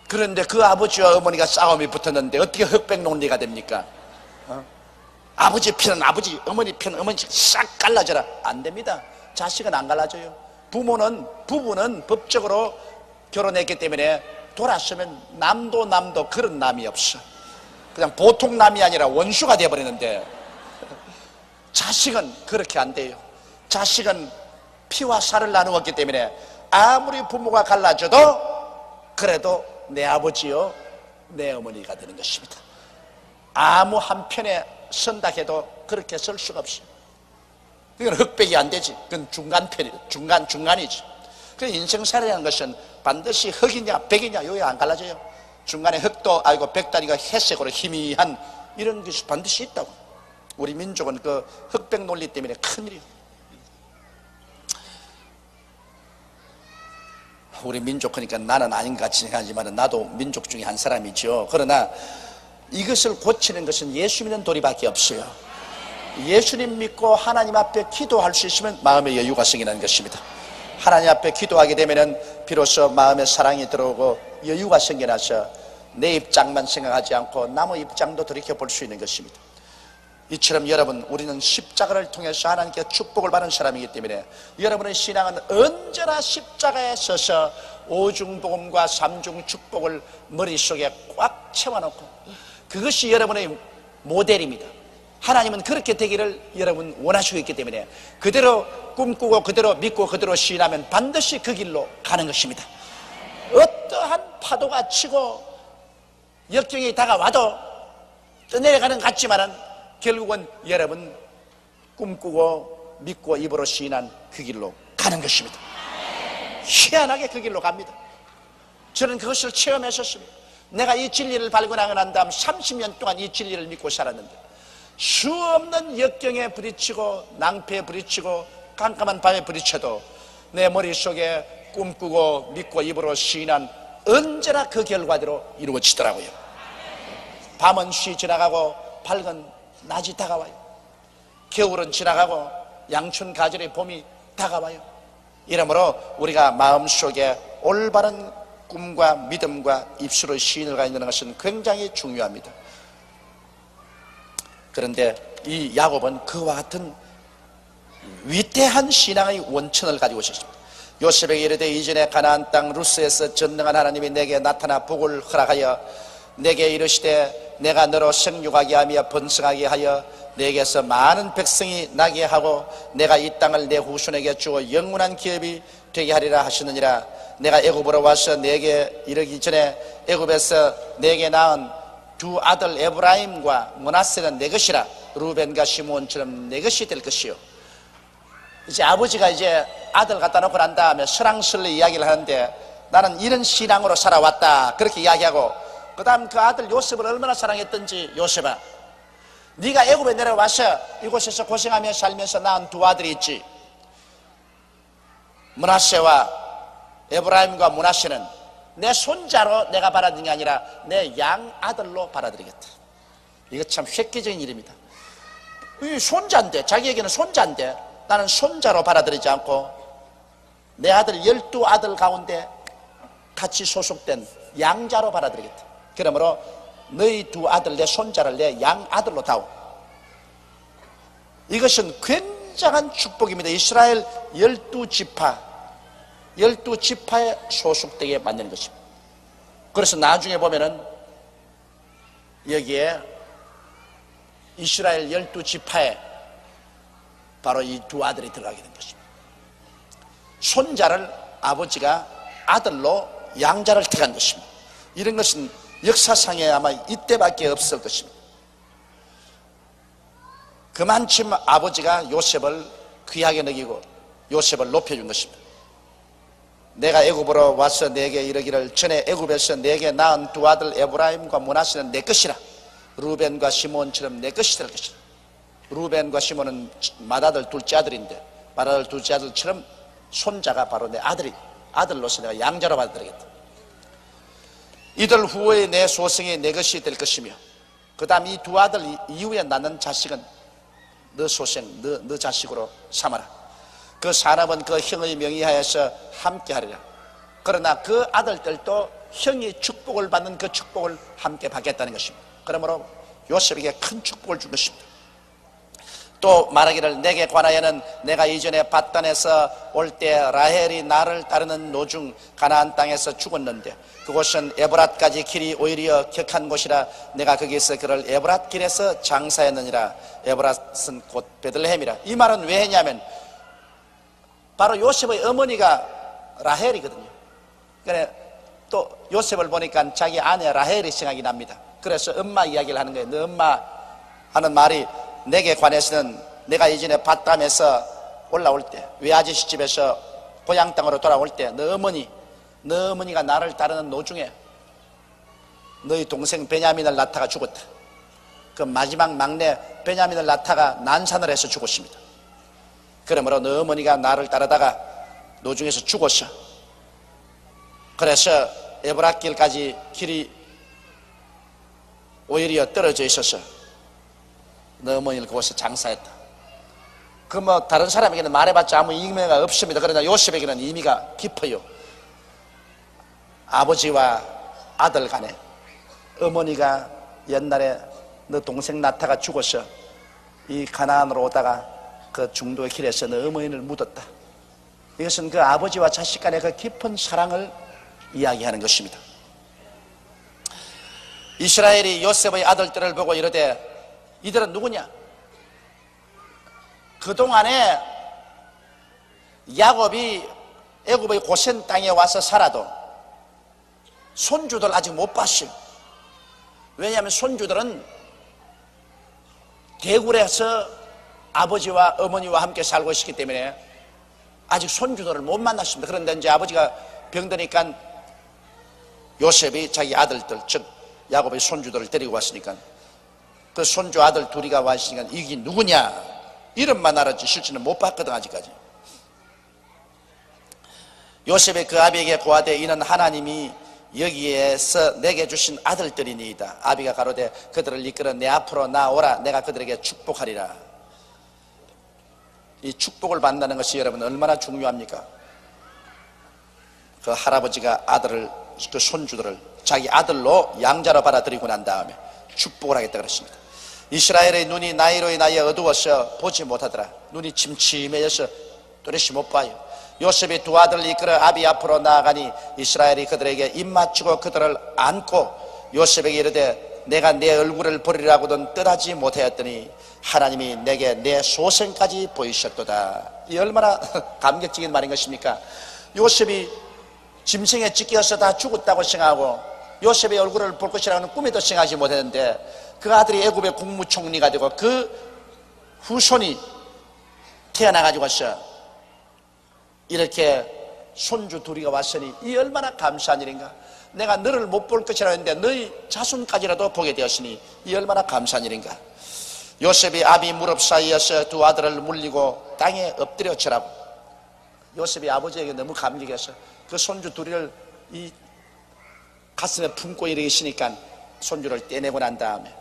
그런데 그 아버지와 어머니가 싸움이 붙었는데 어떻게 흑백 논리가 됩니까? 아버지 편은 아버지, 어머니 편은 어머니 싹 갈라져라. 안 됩니다. 자식은 안 갈라져요. 부부는 법적으로 결혼했기 때문에 돌아서면 남도 그런 남이 없어. 그냥 보통 남이 아니라 원수가 되어버리는데, 자식은 그렇게 안 돼요. 자식은 피와 살을 나누었기 때문에 아무리 부모가 갈라져도 그래도 내 아버지요 내 어머니가 되는 것입니다. 아무 한편에 선다 해도 그렇게 설 수가 없어요. 그건 흑백이 안 되지. 그건 중간이지. 그 인생살이라는 것은 반드시 흑이냐 백이냐 요게 안 갈라져요. 중간에 흑도 아니고 백다리가 회색으로 희미한 이런 것이 반드시 있다고. 우리 민족은 그 흑백 논리 때문에 큰일이에요. 우리 민족 하니까 나는 아닌 것 같이 생각하지만 나도 민족 중에 한 사람이죠. 그러나 이것을 고치는 것은 예수 믿는 도리밖에 없어요. 예수님 믿고 하나님 앞에 기도할 수 있으면 마음의 여유가 생기는 것입니다. 하나님 앞에 기도하게 되면 비로소 마음에 사랑이 들어오고 여유가 생겨나서 내 입장만 생각하지 않고 남의 입장도 돌이켜볼 수 있는 것입니다. 이처럼 여러분, 우리는 십자가를 통해서 하나님께 축복을 받는 사람이기 때문에 여러분의 신앙은 언제나 십자가에 서서 오중복음과 삼중 축복을 머릿속에 꽉 채워놓고, 그것이 여러분의 모델입니다. 하나님은 그렇게 되기를 여러분 원하시고 있기 때문에 그대로 꿈꾸고 그대로 믿고 그대로 시인하면 반드시 그 길로 가는 것입니다. 어떠한 파도가 치고 역경이 다가와도 떠내려가는 것 같지만은 결국은 여러분 꿈꾸고 믿고 입으로 시인한 그 길로 가는 것입니다. 희한하게 그 길로 갑니다. 저는 그것을 체험했었습니다. 내가 이 진리를 발견하고 난 다음 30년 동안 이 진리를 믿고 살았는데 수없는 역경에 부딪히고 낭패에 부딪히고 깜깜한 밤에 부딪혀도 내 머릿속에 꿈꾸고 믿고 입으로 시인한 언제나 그 결과대로 이루어지더라고요. 밤은 쉬 지나가고 밝은 낮이 다가와요. 겨울은 지나가고 양춘 가을의 봄이 다가와요. 이러므로 우리가 마음속에 올바른 꿈과 믿음과 입술의 시인을 가지고 있는 것은 굉장히 중요합니다. 그런데 이 야곱은 그와 같은 위대한 신앙의 원천을 가지고 있었습니다. 요셉에게 이르되 이전에 가나안 땅 루스에서 전능한 하나님이 내게 나타나 복을 허락하여 내게 이르시되 내가 너로 생육하게 하며 번성하게 하여 내게서 많은 백성이 나게 하고 내가 이 땅을 내 후손에게 주어 영원한 기업이 되게 하리라 하시느니라. 내가 애굽으로 와서 내게 이르기 전에 애굽에서 내게 낳은 두 아들 에브라임과 므낫세는 내 것이라. 루벤과 시므온처럼 내 것이 될 것이요. 이제 아버지가 이제 아들 갖다 놓고 난 다음에 설랑설레 이야기를 하는데 나는 이런 신앙으로 살아왔다 그렇게 이야기하고, 그 다음 그 아들 요셉을 얼마나 사랑했던지, 요셉아 네가 애굽에 내려와서 이곳에서 고생하며 살면서 낳은 두 아들이 있지. 므낫세와 에브라임과 므낫세는 내 손자로 내가 받아들인 게 아니라 내 양아들로 받아들이겠다. 이거 참 획기적인 일입니다. 이 손자인데, 자기에게는 손자인데 나는 손자로 받아들이지 않고 내 아들 12아들 가운데 같이 소속된 양자로 받아들이겠다. 그러므로 너희 두 아들 내 손자를 내 양아들로 다오. 이것은 굉장한 축복입니다. 이스라엘 12지파에 소속되게 만드는 것입니다. 그래서 나중에 보면은 여기에 이스라엘 12지파에 바로 이 두 아들이 들어가게 된 것입니다. 손자를 아버지가 아들로 양자를 택한 것입니다. 이런 것은 역사상에 아마 이때밖에 없을 것입니다. 그만큼 아버지가 요셉을 귀하게 여기고 요셉을 높여준 것입니다. 내가 애굽으로 와서 내게 이르기를 전에 애굽에서 내게 낳은 두 아들 에브라임과 므낫세는 내 것이라. 루벤과 시몬처럼 내 것이 될 것이라. 루벤과 시몬은 맏아들 둘째 아들인데 맏아들 둘째 아들처럼 손자가 바로 내 아들로서 내가 양자로 받아들이겠다. 이들 후에 내 소생이 내 것이 될 것이며, 그 다음 이 두 아들 이후에 낳는 자식은 너 소생, 너 자식으로 삼아라. 그 산업은 그 형의 명의하에서 함께 하리라. 그러나 그 아들들도 형이 축복을 받는 그 축복을 함께 받겠다는 것입니다. 그러므로 요셉에게 큰 축복을 준 것입니다. 또 말하기를 내게 관하여는 내가 이전에 밧단에서 올 때 라헬이 나를 따르는 노중 가나안 땅에서 죽었는데 그곳은 에브랏까지 길이 오히려 격한 곳이라 내가 거기에서 그를 에브랏 길에서 장사했느니라. 에브랏은 곧 베들레헴이라. 이 말은 왜 했냐면 바로 요셉의 어머니가 라헬이거든요. 그래 또 요셉을 보니까 자기 아내 라헬이 생각이 납니다. 그래서 엄마 이야기를 하는 거예요. 너 엄마 하는 말이 내게 관해서는 내가 이전에 밧담에서 올라올 때 외아저씨 집에서 고향 땅으로 돌아올 때 너 어머니가 나를 따르는 노중에 너희 동생 베냐민을 낳다가 죽었다. 그 마지막 막내 베냐민을 낳다가 난산을 해서 죽었습니다. 그러므로 너 어머니가 나를 따르다가 노중에서 죽었어. 그래서 에브랏 길까지 길이 오히려 떨어져 있어서 너 어머니를 그곳에 장사했다. 그 뭐 다른 사람에게는 말해봤자 아무 의미가 없습니다. 그러나 요셉에게는 의미가 깊어요. 아버지와 아들 간에 어머니가 옛날에 너 동생 나타가 죽어서 이 가나안으로 오다가 그 중도의 길에서 너 어머니를 묻었다. 이것은 그 아버지와 자식 간의 그 깊은 사랑을 이야기하는 것입니다. 이스라엘이 요셉의 아들들을 보고 이르되 이들은 누구냐? 그동안에 야곱이 애굽의 고센 땅에 와서 살아도 손주들 아직 못 봤어요. 왜냐하면 손주들은 대굴에서 아버지와 어머니와 함께 살고 있기 때문에 아직 손주들을 못 만났습니다. 그런데 이제 아버지가 병드니까 요셉이 자기 아들들, 즉 야곱의 손주들을 데리고 왔으니까 그 손주 아들 둘이가 왔으니까 이게 누구냐? 이름만 알았지 실제는 못 봤거든 아직까지. 요셉의 그 아비에게 고하되 이는 하나님이 여기에서 내게 주신 아들들이니이다. 아비가 가로되 그들을 이끌어 내 앞으로 나오라. 내가 그들에게 축복하리라. 이 축복을 받는다는 것이 여러분 얼마나 중요합니까? 그 할아버지가 아들을, 그 손주들을 자기 아들로 양자로 받아들이고 난 다음에 축복을 하겠다 그랬습니다. 이스라엘의 눈이 나이로 인하여 어두워서 보지 못하더라. 눈이 침침해져서 또렷이 못 봐요. 요셉이 두 아들을 이끌어 아비 앞으로 나아가니 이스라엘이 그들에게 입맞추고 그들을 안고 요셉에게 이르되 내가 내 얼굴을 보리라고는 뜻하지 못하였더니 하나님이 내게 내 소생까지 보이셨도다. 이 얼마나 감격적인 말인 것입니까? 요셉이 짐승에 찢겨서 다 죽었다고 생각하고 요셉의 얼굴을 볼 것이라는 꿈에도 생각하지 못했는데 그 아들이 애굽의 국무총리가 되고 그 후손이 태어나가지고서 이렇게 손주 둘이가 왔으니 이 얼마나 감사한 일인가. 내가 너를 못 볼 것이라 했는데 너희 자손까지라도 보게 되었으니 이 얼마나 감사한 일인가. 요셉이 아비 무릎 사이에서 두 아들을 물리고 땅에 엎드려 절하고 요셉이 아버지에게 너무 감격해서 그 손주 둘이를 이 가슴에 품고 이렇게 있으니까 손주를 떼내고 난 다음에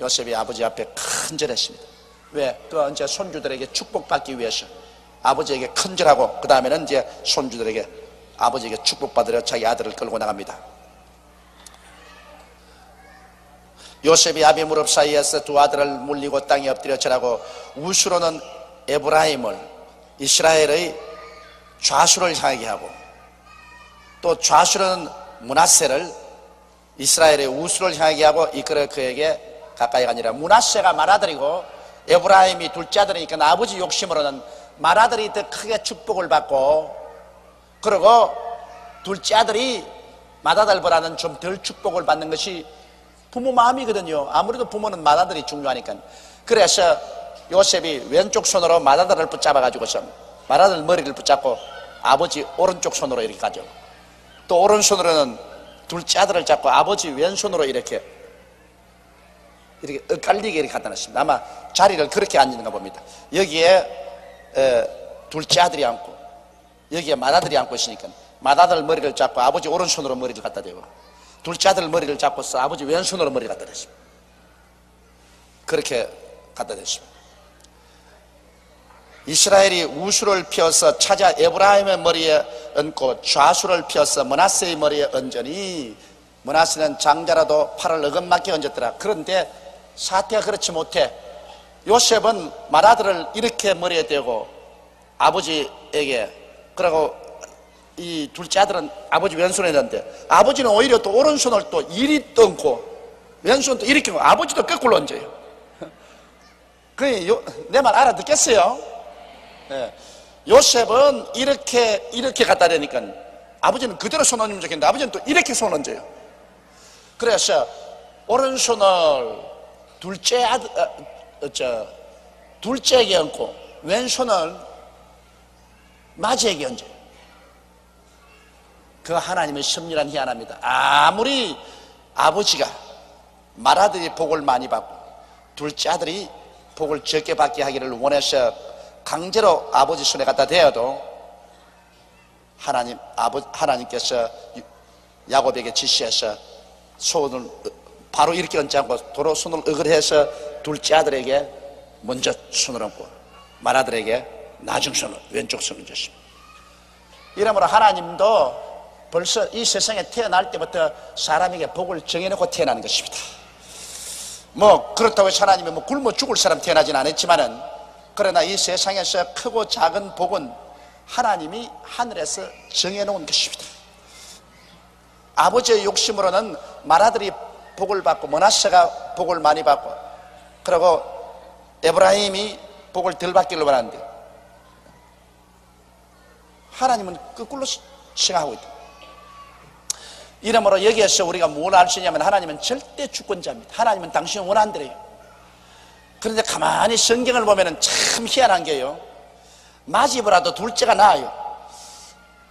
요셉이 아버지 앞에 큰절했습니다. 왜? 그 이제 손주들에게 축복받기 위해서 아버지에게 큰절하고 그 다음에는 이제 손주들에게 아버지에게 축복받으려 자기 아들을 끌고 나갑니다. 요셉이 아비 무릎 사이에서 두 아들을 물리고 땅에 엎드려 절하고 우수로는 에브라임을 이스라엘의 좌수를 향하게 하고 또 좌수로는 므낫세를 이스라엘의 우수를 향하게 하고 이끌어 그에게 가까이 가니라. 므낫세가 맏아들이고 에브라임이 둘째 아들이니까 아버지 욕심으로는 맏아들이 더 크게 축복을 받고 그리고 둘째 아들이 맏아들보다는 좀 덜 축복을 받는 것이 부모 마음이거든요. 아무래도 부모는 맏아들이 중요하니까. 그래서 요셉이 왼쪽 손으로 맏아들을 붙잡아 가지고서 맏아들 머리를 붙잡고 아버지 오른쪽 손으로 이렇게 가죠. 또 오른손으로는 둘째 아들을 잡고 아버지 왼손으로 이렇게 엇갈리게 이렇게 갖다 놨습니다. 아마 자리를 그렇게 앉는가 봅니다. 여기에 둘째 아들이 앉고 여기에 맏아들이 앉고 있으니까 맏아들 머리를 잡고 아버지 오른손으로 머리를 갖다 대고 둘째 아들 머리를 잡고서 아버지 왼손으로 머리를 갖다 댔습니다. 그렇게 갖다 댔습니다. 이스라엘이 우수를 펴서 찾아 에브라임의 머리에 얹고 좌수를 펴서 므낫세의 머리에 얹으니 므낫세는 장자라도 팔을 어긋맞게 얹었더라. 그런데 사태가 그렇지 못해 요셉은 맏아들을 이렇게 머리에 대고 아버지에게, 그러고 이 둘째 아들은 아버지 왼손에 있는데, 아버지는 오히려 또 오른손을 또 이리 던고 왼손도 이렇게, 아버지도 거꾸로 얹어요. 내 말 알아듣겠어요? 네. 요셉은 이렇게 갖다 대니까 아버지는 그대로 손 얹으면 좋겠는데, 아버지는 또 이렇게 손 얹어요. 그래서 오른손을 둘째에게 얹고 왼손을 맞이에게 얹어요. 그 하나님의 섭리란 희한합니다. 아무리 아버지가 맏아들이 복을 많이 받고 둘째 아들이 복을 적게 받게 하기를 원해서 강제로 아버지 손에 갖다 대어도 하나님께서 야곱에게 지시해서 손을 바로 이렇게 얹지 않고 도로 손을 어글해서 둘째 아들에게 먼저 손을 얹고 맏아들에게 나중 손을, 왼쪽 손을 줬습니다. 이러므로 하나님도 벌써 이 세상에 태어날 때부터 사람에게 복을 정해놓고 태어나는 것입니다. 그렇다고 해서 하나님이 굶어 죽을 사람 태어나진 않았지만은, 그러나 이 세상에서 크고 작은 복은 하나님이 하늘에서 정해놓은 것입니다. 아버지의 욕심으로는 맏아들이 복을 받고 므낫세가 복을 많이 받고, 그리고 에브라임이 복을 덜 받기를 원하는데, 하나님은 거꾸로 생각하고 있다. 이러므로 여기에서 우리가 뭘 알 수 있냐면, 하나님은 절대 주권자입니다. 하나님은 당신이 원하는 대로요. 그런데 가만히 성경을 보면 참 희한한 게요, 맏집이라도 둘째가 나아요.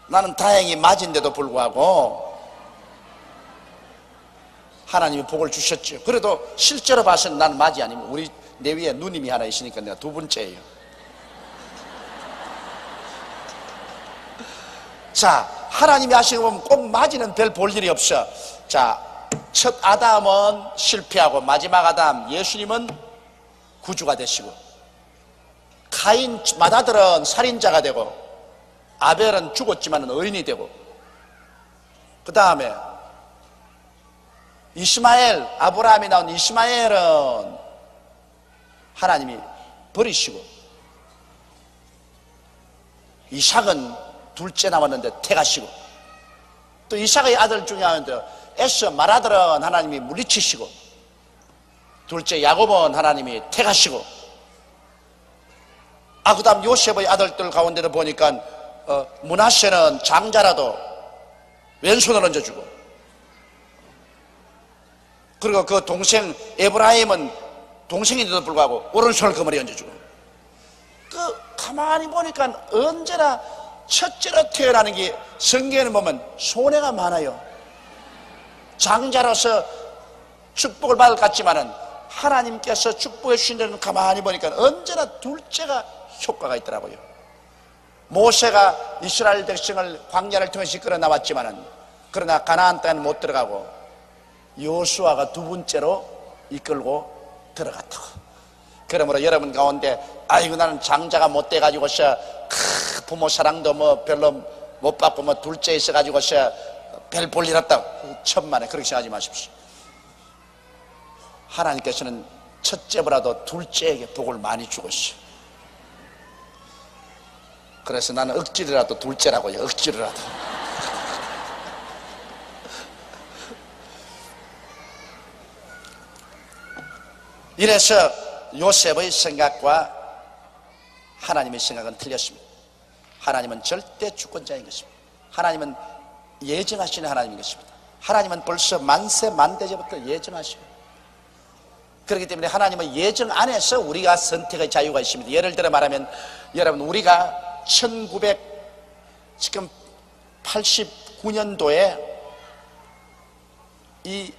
나는 다행히 맏인데도 불구하고 하나님이 복을 주셨죠. 그래도 실제로 봐서는 나는 맏이 아니면, 우리 내 위에 누님이 하나 있으니까 내가 두 번째예요. 자, 하나님이 하시고 보면 꼭 맏이는 별 볼 일이 없어. 자, 첫 아담은 실패하고 마지막 아담 예수님은 구주가 되시고, 가인 맏아들은 살인자가 되고, 아벨은 죽었지만 의인이 되고, 그 다음에 이스마엘, 아브라함이 나온 이스마엘은 하나님이 버리시고, 이삭은 둘째 남았는데 태가시고, 또 이삭의 아들 중에 하나인데 에서 맏아들은 하나님이 물리치시고, 둘째 야곱은 하나님이 태가시고, 그 다음 요셉의 아들들 가운데도 보니까 므낫세는 장자라도 왼손을 얹어주고, 그리고 그 동생 에브라임은 동생인데도 불구하고 오른손을 그 머리에 얹어주고, 가만히 보니까 언제나 첫째로 태어나는 게 성경에 보면 손해가 많아요. 장자로서 축복을 받을 것 같지만은 하나님께서 축복해 주신 데는 가만히 보니까 언제나 둘째가 효과가 있더라고요. 모세가 이스라엘 백성을 광야를 통해서 이끌어 나왔지만은, 그러나 가나안 땅에는 못 들어가고 여호수아가 두 번째로 이끌고 들어갔다고. 그러므로 여러분 가운데, 아이고 나는 장자가 못 돼가지고서 부모 사랑도 별로 못 받고 둘째 있어가지고서 별 볼 일 없다, 천만에 그렇게 생각하지 마십시오. 하나님께서는 첫째보다도 둘째에게 복을 많이 주고 있어요. 그래서 나는 억지로라도 둘째라고요. 억지로라도. 이래서 요셉의 생각과 하나님의 생각은 틀렸습니다. 하나님은 절대 주권자인 것입니다. 하나님은 예정하시는 하나님인 것입니다. 하나님은 벌써 만세 만대제부터 예정하시고, 그렇기 때문에 하나님의 예정 안에서 우리가 선택의 자유가 있습니다. 예를 들어 말하면, 여러분 우리가 1989년도에 이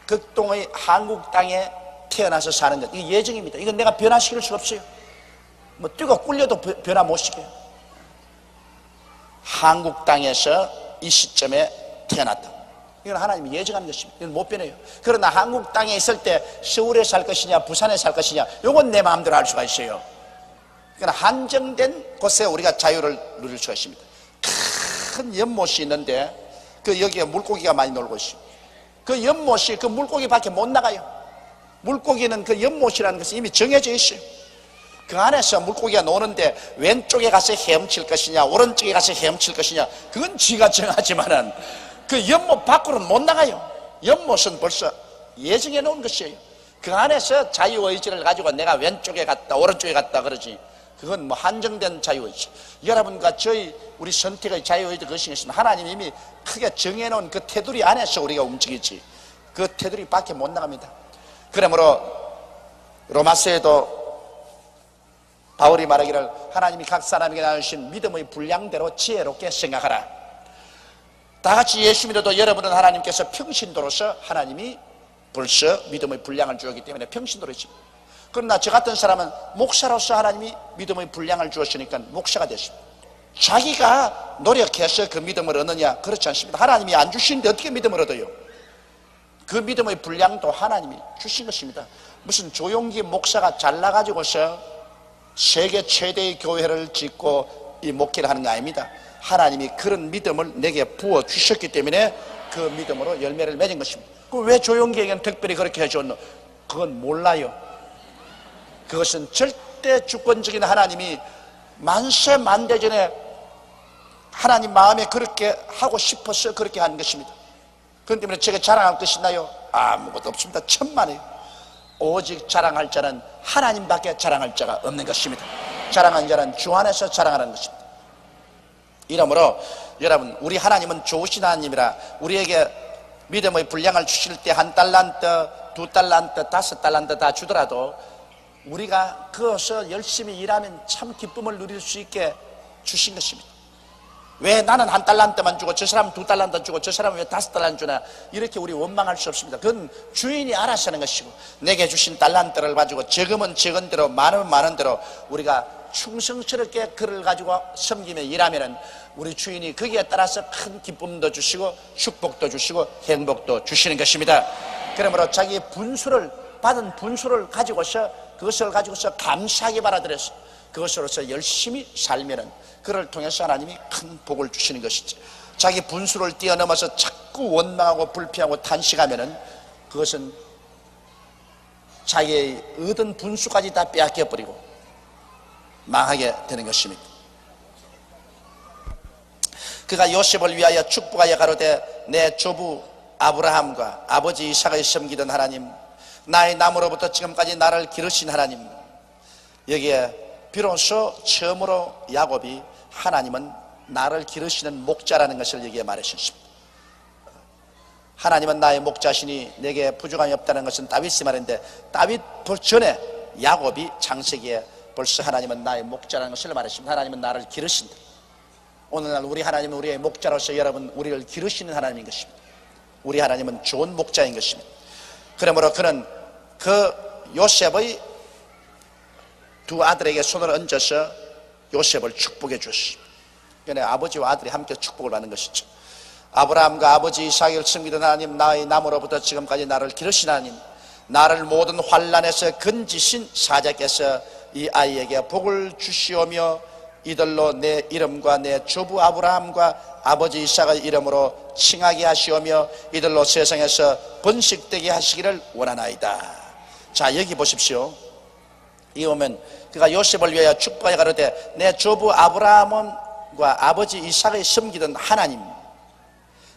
극동의 한국 땅에 태어나서 사는 것, 이게 예정입니다. 이건 내가 변화시킬 수 없어요. 뛰고 꿀려도 변화 못 시켜요. 한국 땅에서 이 시점에 태어났다. 이건 하나님이 예정한 것입니다. 이건 못 변해요. 그러나 한국 땅에 있을 때 서울에 살 것이냐 부산에 살 것이냐, 이건 내 마음대로 할 수가 있어요. 그러나 한정된 곳에 우리가 자유를 누릴 수가 있습니다. 큰 연못이 있는데 여기에 물고기가 많이 놀고 있어요. 그 연못이 그 물고기밖에 못 나가요. 물고기는 그 연못이라는 것은 이미 정해져 있어요. 그 안에서 물고기가 노는데 왼쪽에 가서 헤엄칠 것이냐 오른쪽에 가서 헤엄칠 것이냐 그건 지가 정하지만은 그 연못 밖으로는 못 나가요. 연못은 벌써 예정해 놓은 것이에요. 그 안에서 자유의지를 가지고 내가 왼쪽에 갔다 오른쪽에 갔다 그러지, 그건 뭐 한정된 자유의지. 여러분과 우리 선택의 자유의지 그것이 있으면 하나님 이미 크게 정해놓은 그 테두리 안에서 우리가 움직이지 그 테두리 밖에 못 나갑니다. 그러므로 로마서에도 바울이 말하기를 하나님이 각 사람에게 나누신 믿음의 분량대로 지혜롭게 생각하라. 다 같이 예수 믿어도 여러분은 하나님께서 평신도로서 하나님이 벌써 믿음의 분량을 주었기 때문에 평신도로지. 그러나 저 같은 사람은 목사로서 하나님이 믿음의 분량을 주었으니까 목사가 됐습니다. 자기가 노력해서 그 믿음을 얻느냐? 그렇지 않습니다. 하나님이 안 주시는데 어떻게 믿음을 얻어요? 그 믿음의 분량도 하나님이 주신 것입니다. 무슨 조용기 목사가 잘나가지고서 세계 최대의 교회를 짓고 이 목회를 하는 거 아닙니다. 하나님이 그런 믿음을 내게 부어주셨기 때문에 그 믿음으로 열매를 맺은 것입니다. 그럼 왜 조용기에게는 특별히 그렇게 해줬노? 그건 몰라요. 그것은 절대 주권적인 하나님이 만세 만대 전에 하나님 마음에 그렇게 하고 싶어서 그렇게 한 것입니다. 그렇기 때문에 제가 자랑할 것이 있나요? 아무것도 없습니다. 천만에요. 오직 자랑할 자는 하나님밖에 자랑할 자가 없는 것입니다. 자랑한 자는 주 안에서 자랑하는 것입니다. 이러므로 여러분, 우리 하나님은 좋으신 하나님이라 우리에게 믿음의 분량을 주실 때 1달란트, 2달란트, 5달란트 다 주더라도 우리가 그것을 열심히 일하면 참 기쁨을 누릴 수 있게 주신 것입니다. 왜 나는 1달란트만 주고 저 사람은 2달란트 주고 저 사람은 왜 5달란트 주나, 이렇게 우리 원망할 수 없습니다. 그건 주인이 알아서 하는 것이고, 내게 주신 달란트를 가지고 적으면 적은 대로 많으면 많은 대로 우리가 충성스럽게 그를 가지고 섬기며 일하면은 우리 주인이 거기에 따라서 큰 기쁨도 주시고 축복도 주시고 행복도 주시는 것입니다. 그러므로 자기 받은 분수를 가지고서 그것을 가지고서 감사하게 받아들여서 그것으로서 열심히 살면은 그를 통해서 하나님이 큰 복을 주시는 것이지, 자기 분수를 뛰어넘어서 자꾸 원망하고 불평하고 탄식하면은 그것은 자기의 얻은 분수까지 다 빼앗겨버리고 망하게 되는 것입니다. 그가 요셉을 위하여 축복하여 가로되 내 조부 아브라함과 아버지 이삭을 섬기던 하나님, 나의 남으로부터 지금까지 나를 기르신 하나님, 여기에 비로소 처음으로 야곱이 하나님은 나를 기르시는 목자라는 것을 여기에 말하셨습니다. 하나님은 나의 목자시니 내게 부족함이 없다는 것은 다윗이 말했는데, 다윗 전에 야곱이 창세기에 벌써 하나님은 나의 목자라는 것을 말했습니다. 하나님은 나를 기르신다. 오늘날 우리 하나님은 우리의 목자로서 여러분 우리를 기르시는 하나님인 것입니다. 우리 하나님은 좋은 목자인 것입니다. 그러므로 그는 그 요셉의 두 아들에게 손을 얹어서 요셉을 축복해 주었습니다. 그러니까 아버지와 아들이 함께 축복을 받는 것이죠. 아브라함과 아버지 이삭을 섬기던 하나님, 나의 남으로부터 지금까지 나를 기르신 하나님, 나를 모든 환난에서 건지신 사자께서 이 아이에게 복을 주시오며 이들로 내 이름과 내 조부 아브라함과 아버지 이삭의 이름으로 칭하게 하시오며 이들로 세상에서 번식되게 하시기를 원하나이다. 자, 여기 보십시오. 이 오면 그가 요셉을 위하여 축복하여 가로되 내 조부 아브라함과 아버지 이삭을 섬기던 하나님,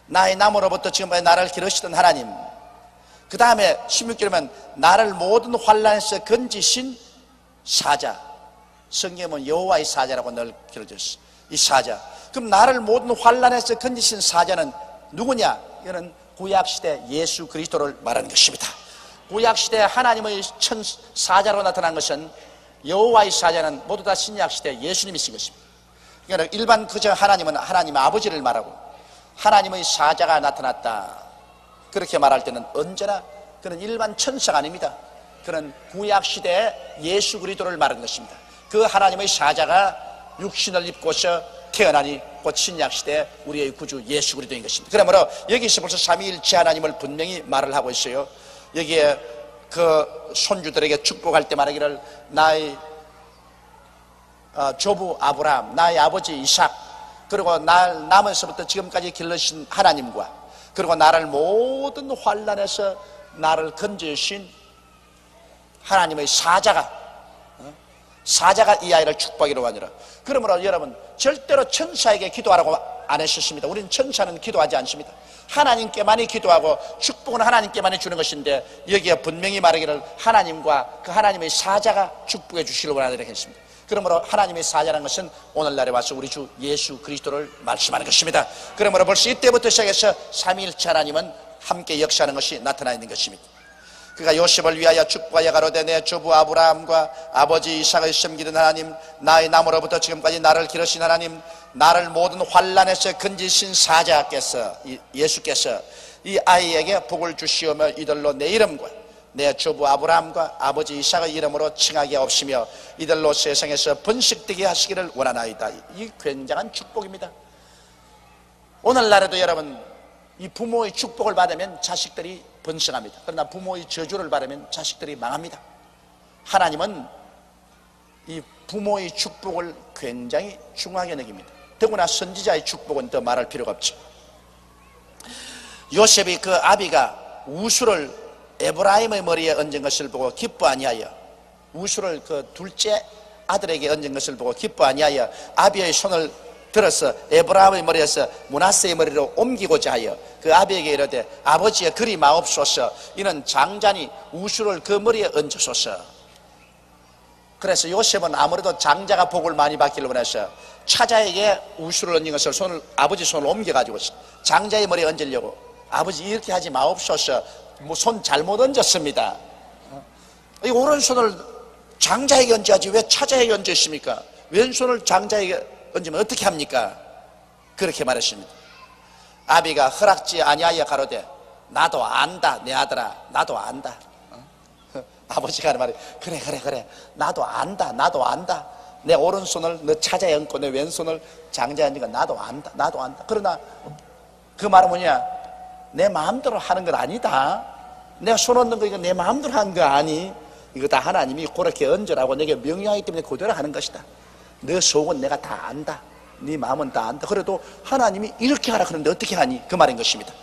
나의 남으로부터 지금까지 나를 기르시던 하나님, 그 다음에 16절에는 나를 모든 환난에서 건지신 사자, 성경은 여호와의 사자라고 늘 길어졌어. 이 사자, 그럼 나를 모든 환난에서 건지신 사자는 누구냐? 이거는 구약시대 예수 그리스도를 말하는 것입니다. 구약시대 하나님의 사자로 나타난 것은, 여호와의 사자는 모두 다 신약시대 예수님이신 것입니다. 그러니까 일반 그저 하나님은 하나님 아버지를 말하고 하나님의 사자가 나타났다 그렇게 말할 때는 언제나 그는 일반 천사가 아닙니다. 그는 구약시대의 예수 그리스도를 말하는 것입니다. 그 하나님의 사자가 육신을 입고서 태어나니 곧 신약시대 우리의 구주 예수 그리스도인 것입니다. 그러므로 여기서 벌써 삼위일체 하나님을 분명히 말을 하고 있어요. 여기에 그 손주들에게 축복할 때 말하기를 나의 조부 아브라함, 나의 아버지 이삭, 그리고 날 남에서부터 지금까지 길러신 하나님과 그리고 나를 모든 환난에서 나를 건져주신 하나님의 사자가 이 아이를 축복하기로 하니라. 그러므로 여러분, 절대로 천사에게 기도하라고 안 하셨습니다. 우리는 천사는 기도하지 않습니다. 하나님께만이 기도하고 축복은 하나님께만이 주는 것인데, 여기에 분명히 말하기를 하나님과 그 하나님의 사자가 축복해 주시려고 하는 했습니다. 그러므로 하나님의 사자라는 것은 오늘날에 와서 우리 주 예수 그리스도를 말씀하는 것입니다. 그러므로 벌써 이때부터 시작해서 삼위일체 하나님은 함께 역사하는 것이 나타나 있는 것입니다. 그가 요셉을 위하여 축복하여 가로되 내 주부 아브라함과 아버지 이삭을 섬기는 하나님, 나의 나무로부터 지금까지 나를 기르신 하나님, 나를 모든 환난에서 건지신 사자께서, 예수께서 이 아이에게 복을 주시오며 이들로 내 이름과 내 주부 아브라함과 아버지 이삭의 이름으로 칭하게 없으며 이들로 세상에서 번식되게 하시기를 원하나이다. 이 굉장한 축복입니다. 오늘날에도 여러분, 이 부모의 축복을 받으면 자식들이 번성합니다. 그러나 부모의 저주를 받으면 자식들이 망합니다. 하나님은 이 부모의 축복을 굉장히 중요하게 여깁니다. 더구나 선지자의 축복은 더 말할 필요가 없죠. 요셉이 그 아비가 우수를 에브라임의 머리에 얹은 것을 보고 기뻐 아니하여, 우수를 그 둘째 아들에게 얹은 것을 보고 기뻐 아니하여 아비의 손을 들어서 에브라임의 머리에서 므낫세의 머리로 옮기고자 하여 그 아비에게 이르되 아버지의 그리 마옵소서, 이는 장자니 우수를 그 머리에 얹으소서. 그래서 요셉은 아무래도 장자가 복을 많이 받기를 원해서 차자에게 우수를 얹은 것을 아버지 손을 옮겨가지고 장자의 머리에 얹으려고, 아버지 이렇게 하지 마옵소서, 뭐 손 잘못 얹었습니다. 이 오른손을 장자에게 얹어야지 왜 차자에게 얹으십니까? 왼손을 장자에게 얹으면 어떻게 합니까? 그렇게 말했습니다. 아비가 허락지 아니하여 가로되 나도 안다 내 아들아, 나도 안다. 아버지가 하는 말이 그래 나도 안다. 내 오른손을 너 차자에 얹고 내 왼손을 장자에 얹으니까 나도 안다. 그러나 그 말은 뭐냐, 내 마음대로 하는 건 아니다. 내가 손 얹는 거 이거 내 마음대로 하는 거 아니. 이거 다 하나님이 그렇게 얹으라고 내게 명령하기 때문에 그대로 하는 것이다. 너 속은 내가 다 안다. 네 마음은 다 안다. 그래도 하나님이 이렇게 하라 그러는데 어떻게 하니? 그 말인 것입니다.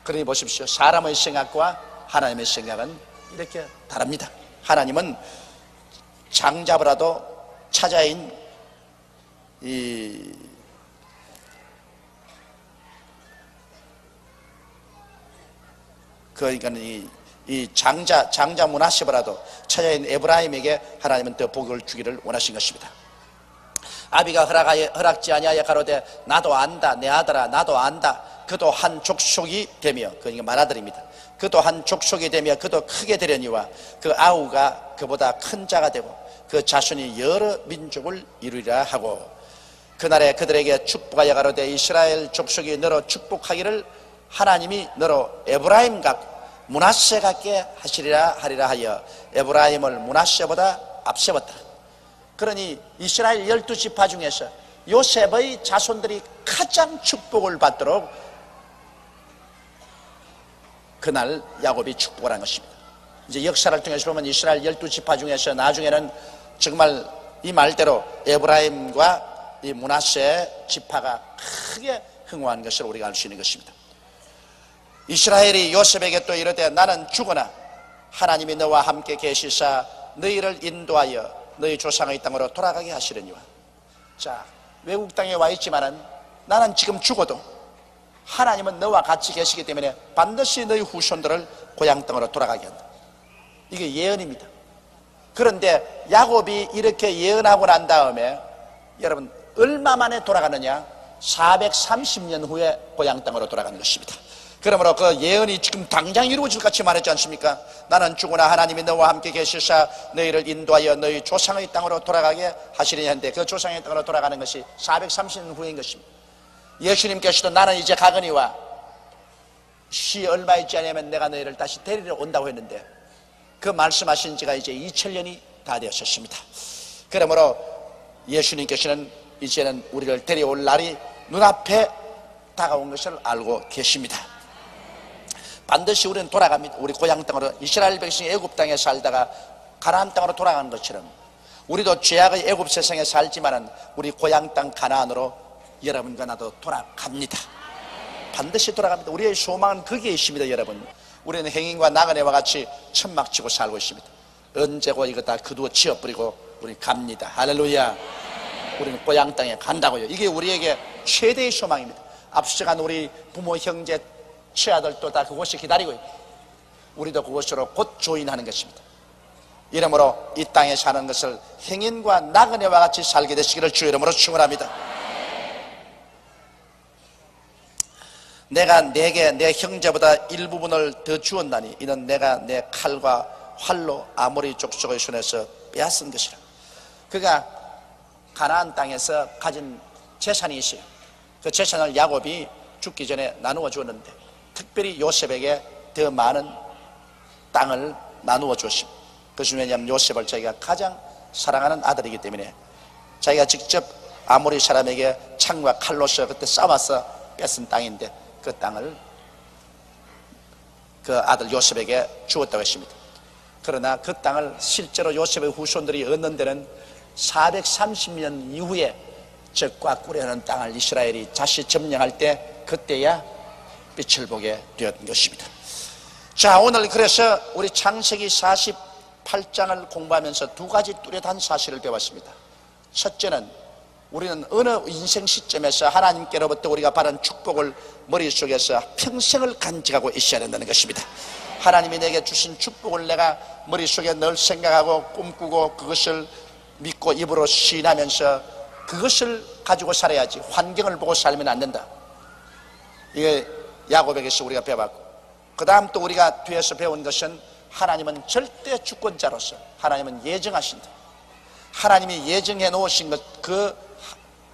그러니 보십시오, 사람의 생각과 하나님의 생각은 이렇게 다릅니다. 하나님은 장자보다도 차자인 그러니까 이 장자 므낫세보다도 차자인 에브라임에게 하나님은 더 복을 주기를 원하신 것입니다. 아비가 허락지 아니하여 가로되 나도 안다 내 아들아, 나도 안다. 그도 한 족속이 되며, 그러니까 맏아들입니다. 그도 한 족속이 되며 그도 크게 되려니와 그 아우가 그보다 큰 자가 되고 그 자손이 여러 민족을 이루리라 하고, 그날에 그들에게 축복하여 가로되 이스라엘 족속이 너로 축복하기를 하나님이 너로 에브라임 같고 므낫세 같게 하시리라 하리라 하여 에브라임을 므낫세보다 앞세웠다. 그러니 이스라엘 12지파 중에서 요셉의 자손들이 가장 축복을 받도록 그날 야곱이 축복을 한 것입니다. 이제 역사를 통해서 보면 이스라엘 12지파 중에서 나중에는 정말 이 말대로 에브라임과 이 므낫세 지파가 크게 흥왕한 것을 우리가 알 수 있는 것입니다. 이스라엘이 요셉에게 또 이르되 나는 죽으나 하나님이 너와 함께 계시사 너희를 인도하여 너희 조상의 땅으로 돌아가게 하시려니와. 자, 외국 땅에 와 있지만은 나는 지금 죽어도 하나님은 너와 같이 계시기 때문에 반드시 너희 후손들을 고향 땅으로 돌아가게 한다. 이게 예언입니다. 그런데 야곱이 이렇게 예언하고 난 다음에 여러분 얼마 만에 돌아가느냐? 430년 후에 고향 땅으로 돌아가는 것입니다. 그러므로 그 예언이 지금 당장 이루어질 같이 말했지 않습니까? 나는 죽으나 하나님이 너와 함께 계시사 너희를 인도하여 너희 조상의 땅으로 돌아가게 하시리니 한데, 그 조상의 땅으로 돌아가는 것이 430년 후인 것입니다. 예수님께서도 나는 이제 가거니와 시 얼마 있지 않으면 내가 너희를 다시 데리러 온다고 했는데 그 말씀하신 지가 이제 2000년이 다 되었습니다. 그러므로 예수님께서는 이제는 우리를 데려올 날이 눈앞에 다가온 것을 알고 계십니다. 반드시 우리는 돌아갑니다. 우리 고향 땅으로, 이스라엘 백성이 애굽 땅에 살다가 가나안 땅으로 돌아가는 것처럼 우리도 죄악의 애굽 세상에 살지만은 우리 고향 땅 가나안으로 여러분과 나도 돌아갑니다. 반드시 돌아갑니다. 우리의 소망은 거기에 있습니다. 여러분, 우리는 행인과 나그네와 같이 천막치고 살고 있습니다. 언제고 이거 다 그두어 치워버리고 우리 갑니다. 할렐루야. 우리는 고향 땅에 간다고요. 이게 우리에게 최대의 소망입니다. 앞서간 우리 부모, 형제, 처아들도 다 그곳이 기다리고 있고 우리도 그곳으로 곧 조인하는 것입니다. 이러므로 이 땅에 사는 것을 행인과 나그네와 같이 살게 되시기를 주 이름으로 축원합니다. 내가 내게 내 형제보다 일부분을 더 주었나니 이는 내가 내 칼과 활로 아모리 족속의 손에서 빼앗은 것이라. 그가 가나안 땅에서 가진 재산이 있어요. 그 재산을 야곱이 죽기 전에 나누어 주었는데 특별히 요셉에게 더 많은 땅을 나누어 주었습니다. 그것은 왜냐하면 요셉을 자기가 가장 사랑하는 아들이기 때문에 자기가 직접 아모리 사람에게 창과 칼로서 그때 싸워서 뺏은 땅인데 그 땅을 그 아들 요셉에게 주었다고 했습니다. 그러나 그 땅을 실제로 요셉의 후손들이 얻는 데는 430년 이후에 적과 꿀이라는 땅을 이스라엘이 다시 점령할 때 그때야 빛을 보게 되었던 것입니다. 자, 오늘 그래서 우리 창세기 48장을 공부하면서 두 가지 뚜렷한 사실을 배웠습니다. 첫째는 우리는 어느 인생 시점에서 하나님께로부터 우리가 받은 축복을 머릿속에서 평생을 간직하고 있어야 된다는 것입니다. 하나님이 내게 주신 축복을 내가 머릿속에 늘 생각하고 꿈꾸고 그것을 믿고 입으로 시인하면서 그것을 가지고 살아야지 환경을 보고 살면 안 된다. 이게 야곱에게서 우리가 배웠고, 그 다음 또 우리가 뒤에서 배운 것은 하나님은 절대 주권자로서 하나님은 예정하신다. 하나님이 예정해 놓으신 것 그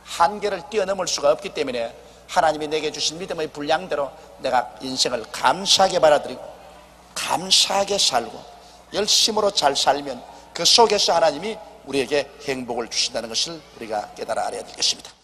한계를 뛰어넘을 수가 없기 때문에 하나님이 내게 주신 믿음의 분량대로 내가 인생을 감사하게 받아들이고 감사하게 살고 열심으로 잘 살면 그 속에서 하나님이 우리에게 행복을 주신다는 것을 우리가 깨달아 알아야 되겠습니다.